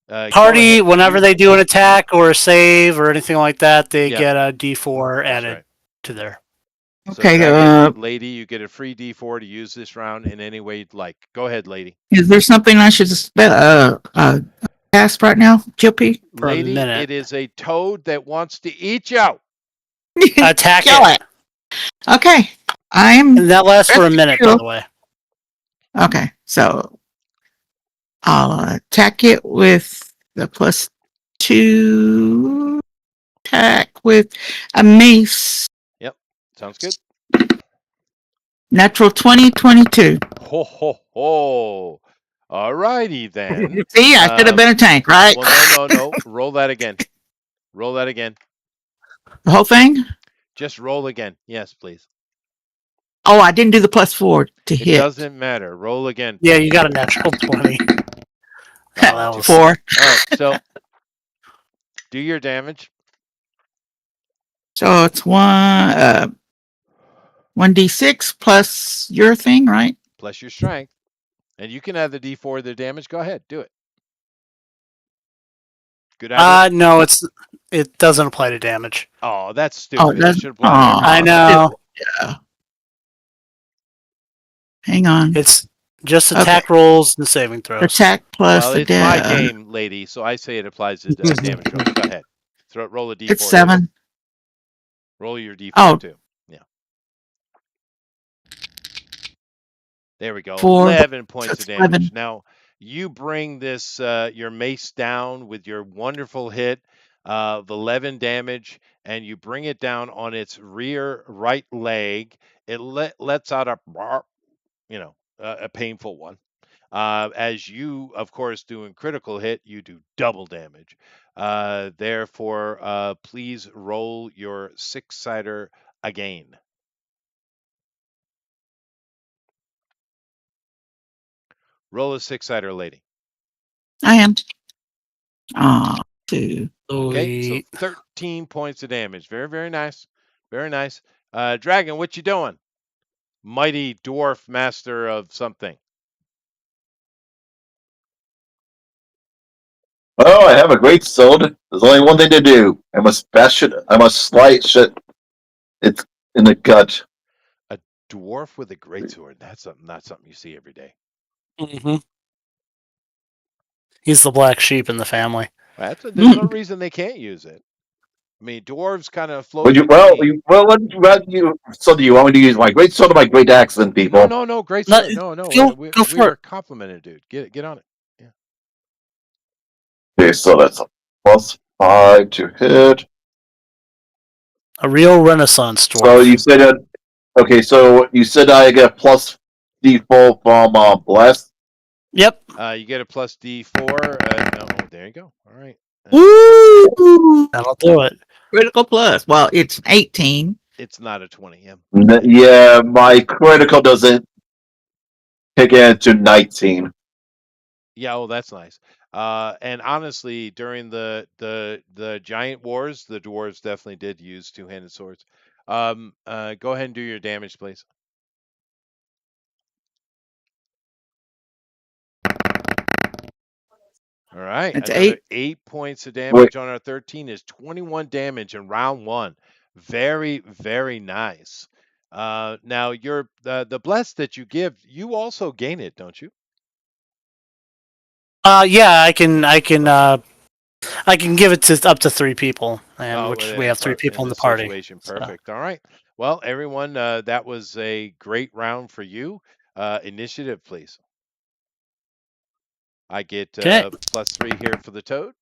Go ahead. Party, whenever they do an attack or a save or anything like that, they Yeah, get a D4 that's added right. to there. So Okay. second, lady, you get a free D4 to use this round in any way you'd like. Go ahead, lady. Is there something I should cast right now, GP? For a Lady, minute. it is a toad that wants to eat you. Attack Kill it. it. Okay. I'm And that lasts for ready a to minute, by kill. the way. Okay. So I'll attack it with the +2. attack with a mace. Yep. Sounds good. Natural 2022. Ho ho ho. All righty then. See, I should have been a tank, right? Well, no. Roll that again. Roll that again. The whole thing? Just roll again. Yes, please. Oh, I didn't do the +4 to It hit. doesn't matter. Roll again. Yeah, Please. you got a natural 20. Oh, that was 4. All right. So do your damage. So it's 1d6 plus your thing, right? Plus your strength. And you can add the D4 of the damage. Go ahead. Do it. Good idea. No, it doesn't apply to damage. Oh, that's Oh, stupid. It should apply to I everything. know. Yeah. Hang on. It's just attack rolls and saving throws. Attack plus Well, the it's my death. game, lady, so I say it applies to damage rolls. Go ahead. Roll a D4. It's 7. Roll your D4 Oh. too. Yeah. There we go. 4. 11 points It's of damage. 11. Now, you bring this your mace down with your wonderful hit of 11 damage, and you bring it down on its rear right leg. It lets out a painful one. As you, of course, doing critical hit, you do double damage. Therefore, please roll your six-sider again. Roll a six-sider, lady. I am. 2. Okay, so Sweet. 13 points of damage. Very, very nice. Very nice. Dragon, what you doing? Mighty dwarf master of something. Oh, I have a great sword. There's only one thing to do. I must bash it. I must slice it. It's in the gut. A dwarf with a greatsword. That's not something you see every day. Mm-hmm. He's the black sheep in the family. There's no reason they can't use it. I mean, dwarves kind of float. So do you want me to use my great sword or my great axe, then, people? No, great sword. No. Go We for were it. complimented, dude. Get on it. Yeah. Okay, so that's a +5 to hit. A real Renaissance dwarf. So you said okay. So you said I get plus D4 from bless. Yep. You get a plus D4. No, there you go. All right. Woo! That'll do it. Critical plus. Well, it's 18. It's not a 20. Yeah. Yeah, my critical doesn't kick into 19. Yeah. Oh, that's nice. And honestly, during the giant wars, the dwarves definitely did use two-handed swords. Go ahead and do your damage, please. All right, That's another 8. 8 points of damage on our 13 is 21 damage in round one. Very, very nice. Now your the bless that you give, you also gain it, don't you? Yeah, I can give it to up to 3 people, and Oh, which we have 3 people in the this party. situation, So. perfect. All right. Well, everyone, that was a great round for you. Initiative, please. I get Okay. +3 here for the toad,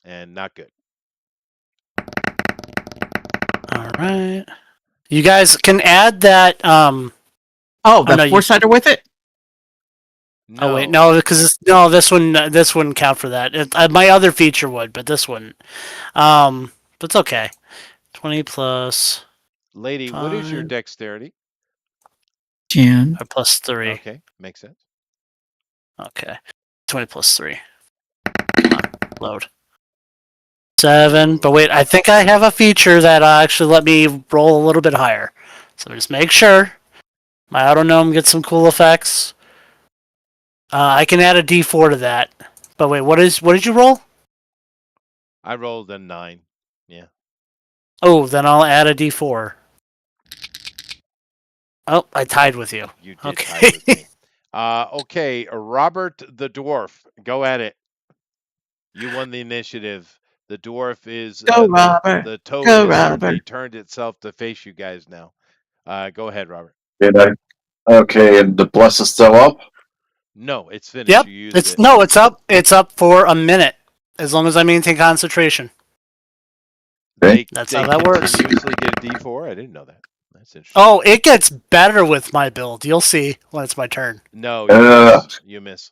and not good. All right. You guys can add that. Oh, the no, 4-sider with it? No. Oh wait, no, because this wouldn't count for that. My other feature would, but this wouldn't. But it's okay. 20 plus. Lady, 5, what is your dexterity? 10. plus 3. Okay, makes sense. Okay. 20 plus 3. Come on, load. 7. But wait, I think I have a feature that actually let me roll a little bit higher. So just make sure my auto gnome gets some cool effects. I can add a D4 to that. But wait, what did you roll? I rolled a 9. Yeah. Oh, then I'll add a D4. Oh, I tied with you. You did Okay. tie with me. Okay, Robert the dwarf, go at it. You won the initiative. The dwarf is Go, Robert. the toad Go, has certainly Robert. turned itself to face you guys now. Go ahead, Robert. Okay, and the bless is still up. No, it's finished. Yep. You used It's it. It's up. It's up for a minute, as long as I maintain concentration. Okay. That's They how that works. continuously get a D4. I didn't know that. That's interesting. Oh, it gets better with my build. You'll see when it's my turn. No, you Uh, miss. You miss.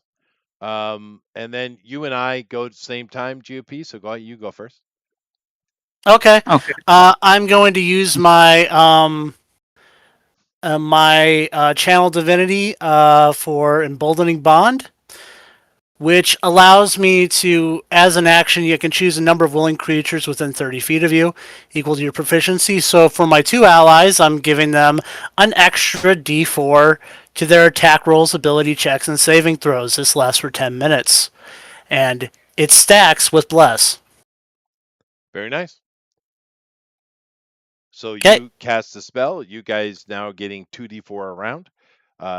And then you and I go at the same time, GOP. So go. You go first. Okay. Okay. I'm going to use my channel divinity for emboldening bond, which allows me to, as an action, you can choose a number of willing creatures within 30 feet of you, equal to your proficiency. So for my two allies, I'm giving them an extra D4 to their attack rolls, ability checks, and saving throws. This lasts for 10 minutes, and it stacks with bless. Very nice. So Okay. you cast the spell. You guys now getting 2d4 around.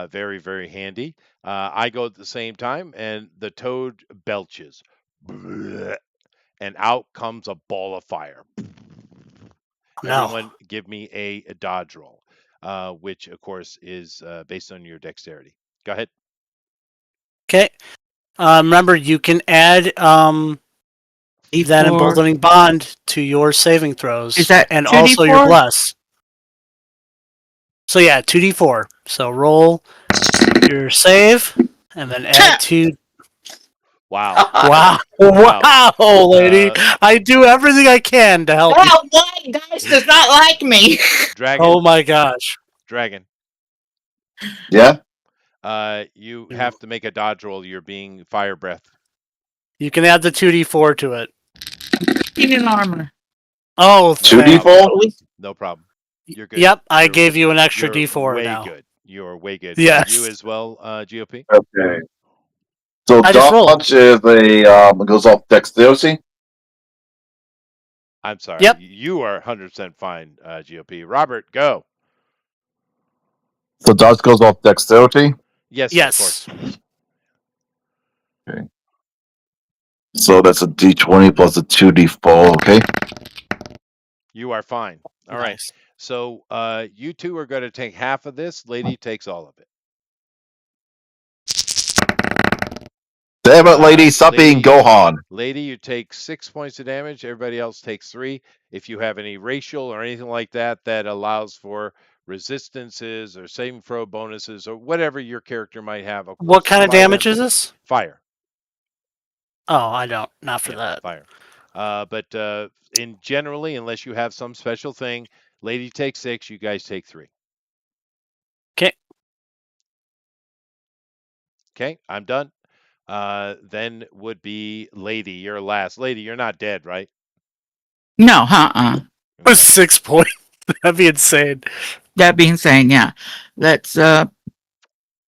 Very, very handy. I go at the same time, and the toad belches. Blech, and out comes a ball of fire. No. Everyone give me a dodge roll, which, of course, is based on your dexterity. Go ahead. Okay. Remember, you can add that D4. emboldening bond to your saving Is throws that and also your 2D4? bless. So yeah, 2d4. So roll your save and then add two. Wow. Wow, Wow. wow, lady! Uh, I do everything I can to help you. Well, one dice does not like me. Dragon. Oh my gosh! Dragon. yeah. You have to make a dodge roll. You're being fire breath. You can add the 2d4 to it. Heating armor. Oh, No Two thank. problem. D4. No problem. You're good. Yep, I You're gave you an extra you're d4 way now. good. You're way good. You Yes, as well, GOP. Okay. So I just rolled. dodge is it goes off dexterity. I'm sorry. Yep. You are 100% fine, GOP. Robert, go. So dodge goes off dexterity. Yes, of Yes. course. Okay. So that's a D20 plus a 2D4. Okay. You are fine. All right. Nice. So you two are going to take half of this. Lady takes all of it. Damn it, lady! Stop being Gohan. Lady, you take 6 points of damage. Everybody else takes 3. If you have any racial or anything like that that allows for resistances or saving throw bonuses or whatever your character might have, of What course, kind of apply them. damage is this? Fire. Oh, I don't. Not for Yeah, that. fire. But in generally, unless you have some special thing, lady takes 6. You guys take 3. Okay. Okay, I'm done. Then would be lady. You're last. Lady, you're not dead, right? No, Okay. 6 points. That'd be insane. That being said, yeah. Let's try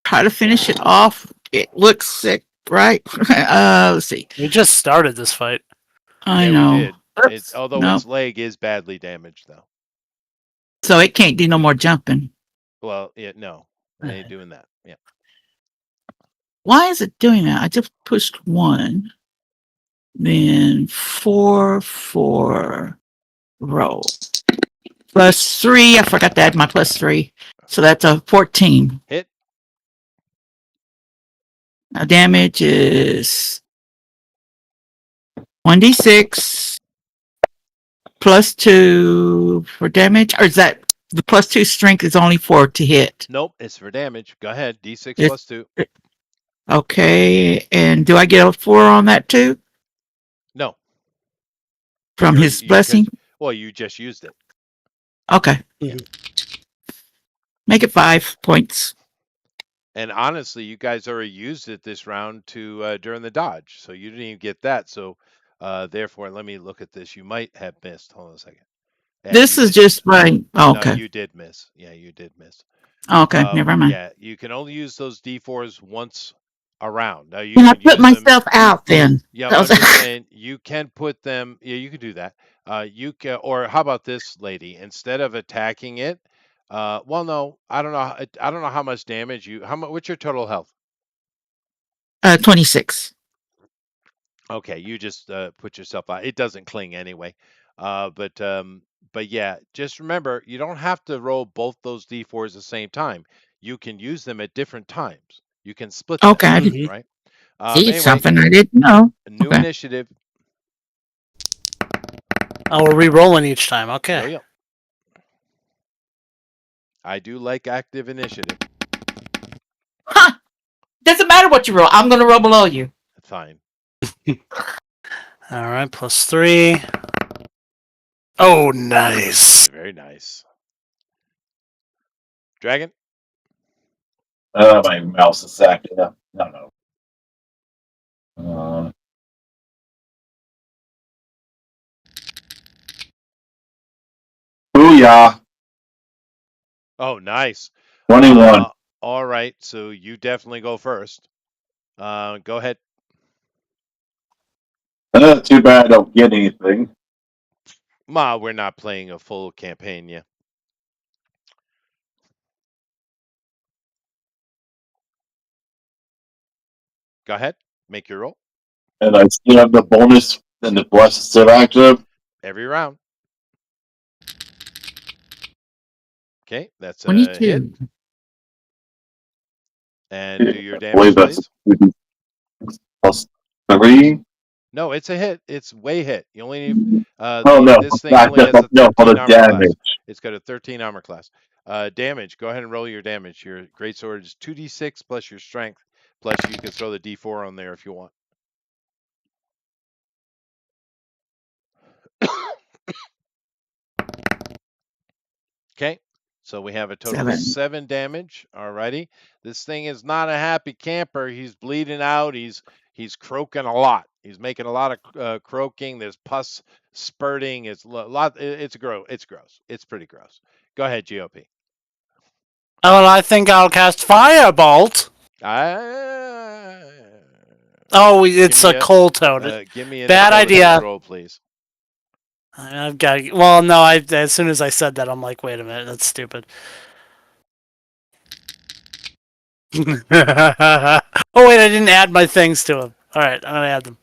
to finish it off. It looks sick, right? Let's see. We just started this fight. I Yeah, we know. did. Oops. Although No. its leg is badly damaged, though. So it can't do no more jumping. Well, no, it ain't doing that. Yeah. Why is it doing that? I just pushed 1. Then 4 roll. Plus 3. I forgot to add my plus 3. So that's a 14. Hit. Now damage is 1d6 plus 2 for damage. Or is that the plus 2 strength is only 4 to hit? Nope, it's for damage. Go ahead. D6 It's, plus 2. okay. And do I get a 4 on that too? No. From his blessing? Well, you just used it. Okay. Mhm. Make it 5 points. And honestly, you guys already used it this round to during the dodge, so you didn't even get that. So therefore, let me look at this. You might have missed. Hold on a second. Yeah, This you is did. just my. Oh, No, okay. you did miss. Yeah, you did miss. Okay. Never mind. Yeah, you can only use those D4s once around. Now you Can I can put use them. myself out then? Yeah, I'm just saying you can put them. Yeah, you can do that. You can, or how about this, lady? Instead of attacking it, well, no, I don't know. I don't know how much damage you. How much? What's your total health? 26. Okay, you just put yourself out. It doesn't cling anyway. But yeah, just remember you don't have to roll both those d4s at the same time. You can use them at different times. You can split them, Okay. I did Mhm. right? see Anyway, something I didn't know. new Okay. initiative. Oh, we're re-rolling each time. Okay. Oh, yeah. I do like active initiative. Huh. Doesn't matter what you roll. I'm going to roll below you. Fine. All right, +3. Oh, nice. Very nice. Dragon? My mouse is acting up. No. Booyah! Oh, nice. 21. All right, so you definitely go first. Go ahead. Too bad I don't get anything. Ma, we're not playing a full campaign yet. Go ahead. Make your roll. And I still have the bonus and the bless is still active. Every round. Okay, that's a hit. 22. And do your I believe damage, that's please. +3. No, it's a hit. It's way hit. You only need Oh no, this thing only has a no, for 13 the armor damage. class. It's got a 13 armor class. Damage. Go ahead and roll your damage. Your greatsword is 2d6 plus your strength. Plus you can throw the d4 on there if you want. Okay. So we have a total of 7. 7 damage. Alrighty. This thing is not a happy camper. He's bleeding out. He's croaking a lot. He's making a lot of croaking. There's pus spurting. It's a lot. It's gross. It's gross. It's pretty gross. Go ahead, GOP. Oh, I think I'll cast Firebolt. I Oh, give it's me a cold toad. give me an Bad intelligence idea. roll, please. I've got. Well, no. As soon as I said that, I'm like, wait a minute, that's stupid. Oh wait, I didn't add my things to him. All right, I'm gonna add them.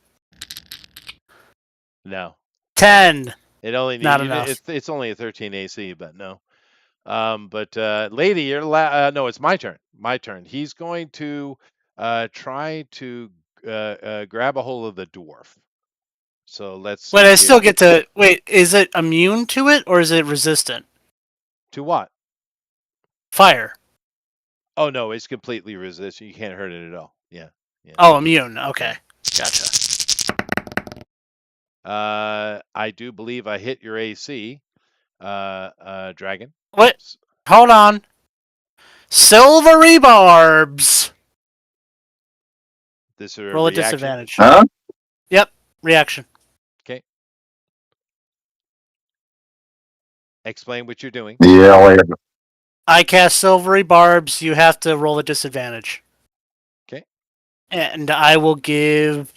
No. 10. It only Not enough. it's only a 13 AC, but no. But lady, you're no, it's my turn. My turn. He's going to try to grab a hold of the dwarf. So let's Wait, see I still here. get to wait. Is it immune to it or is it resistant? To what? Fire. Oh no, it's completely resistant. You can't hurt it at all. Yeah. Oh, immune. Okay, gotcha. I do believe I hit your AC, dragon. What? Hold on. Silvery barbs. This is a Roll a reaction. disadvantage. Huh? Yep, reaction. Okay. Explain what you're doing. Yeah, later. I cast silvery barbs. You have to roll a disadvantage. Okay. And I will give.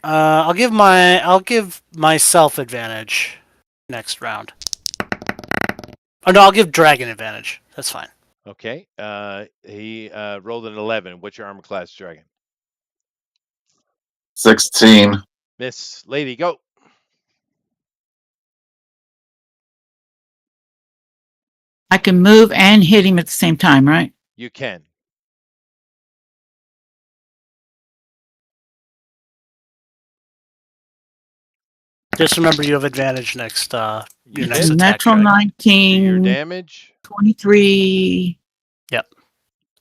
I'll give myself advantage next round. Oh no, I'll give dragon advantage. That's fine. Okay. He rolled an 11. What's your armor class, dragon? 16. Miss Lady, go. I can move and hit him at the same time, right? You can. Just remember you have advantage next. Your next hit. attack. Natural Dragon. Do your 19, damage. 23. Yep.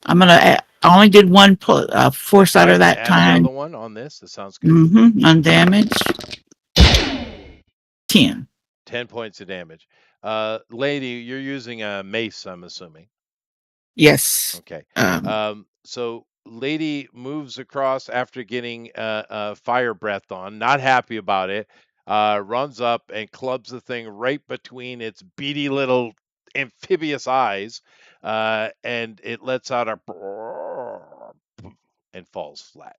I only did one force out Right, of that add time. another one on this. That sounds good. Undamaged. 10. 10 points of damage. Lady, you're using a mace, I'm assuming. Yes. Okay. Um, So Lady moves across after getting fire breath on, not happy about it, runs up and clubs the thing right between its beady little amphibious eyes, and it lets out a and falls flat.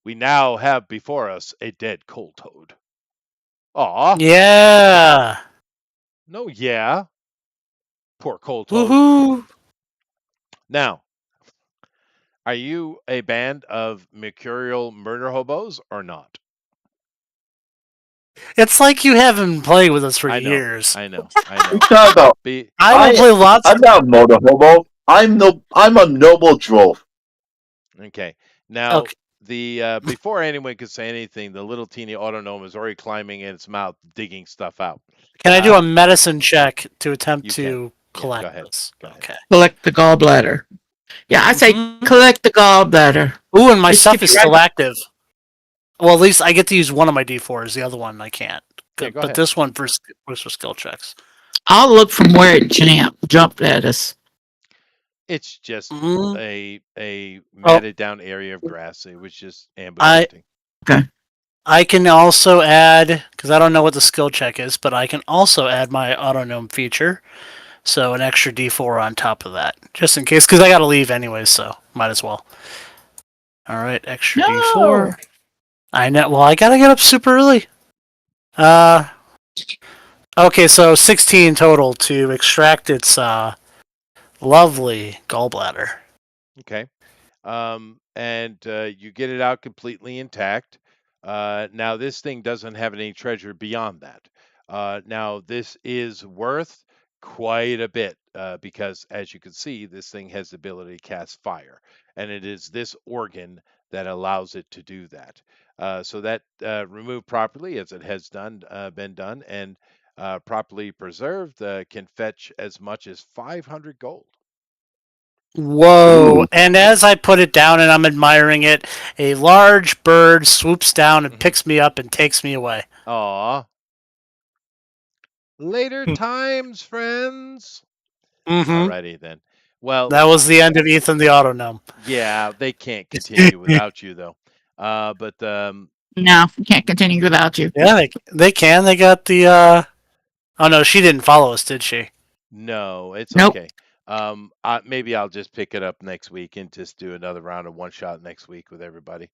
We now have before us a dead cold toad. Aw. Yeah. No, yeah. Poor cold toad. Woohoo. Now, are you a band of mercurial murder hobos or not? It's like you haven't been playing with us for I know. years. I know. You talk about Be I will play lots. I'm not motor hobo. I'm a noble drove. okay. Now Okay. the before anyone could say anything, the little teeny autognome is already climbing in its mouth, digging stuff out. Can I do a Uh, medicine check to attempt you can. to Yeah, go collect ahead. this? Go ahead. Okay. Collect the gallbladder. Yeah, I say Mm-hmm. collect the gallbladder. Ooh, and my It should stuff be is right. still active. Well, at least I get to use one of my D4s. The other one I can't. Yeah, go But ahead. this one was for skill checks. I'll look from where it jumped at us. It's just Mm, a oh, matted down area of grass. It was just ambush I hunting. Okay. I can also add because I don't know what the skill check is, but I can also add my autognome feature, so an extra D4 on top of that, just in case. Because I got to leave anyways, so might as well. All right, extra No. D4. I know. Well, I gotta get up super early. Uh, okay, so 16 total to extract its lovely gallbladder. Okay. And you get it out completely intact. Now, this thing doesn't have any treasure beyond that. Now, this is worth quite a bit because, as you can see, this thing has the ability to cast fire, and it is this organ that allows it to do that. So that removed properly, as it has been done, and properly preserved, can fetch as much as 500 gold. Whoa! Ooh. And as I put it down and I'm admiring it, a large bird swoops down and Hmm. picks me up and takes me away. Aw. Later times, friends. Mm-hmm. Alrighty then. Well, That was the end of Ethan the Autognome. yeah, they can't continue without you though. But No, we can't continue without you. Yeah, they can. They got the. Oh no, she didn't follow us, did she? no, it's Nope. okay. Maybe I'll just pick it up next week and just do another round of one shot next week with everybody.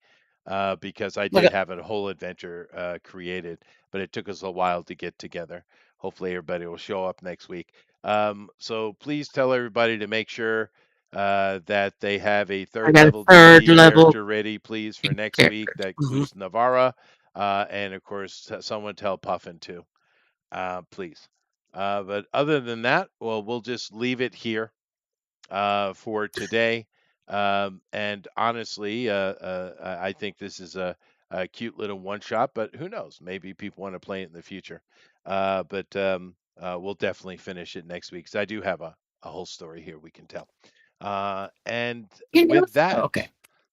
Because I Look did at. have a whole adventure created, but it took us a while to get together. Hopefully, everybody will show up next week. So please tell everybody to make sure that they have a I third got a level third D&D level character ready, please, for next week. character. That Mhm. includes Navarra, and of course, someone tell Puffin too, please. But other than that, well, we'll just leave it here for today. And honestly, I think this is a cute little one shot, but who knows? Maybe people want to play it in the future. But we'll definitely finish it next week because I do have a whole story here we can tell. And You know? with that, Okay.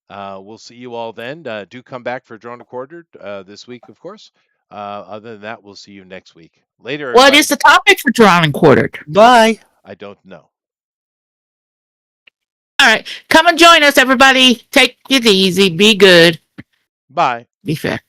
we'll see you all then. Do come back for Drawn and Quartered this week, of course. Other than that, we'll see you next week. Later, What is everybody. the topic for Drawn and Quartered? Bye. I don't know. All right. Come and join us, everybody. Take it easy. Be good. Bye. Be fair.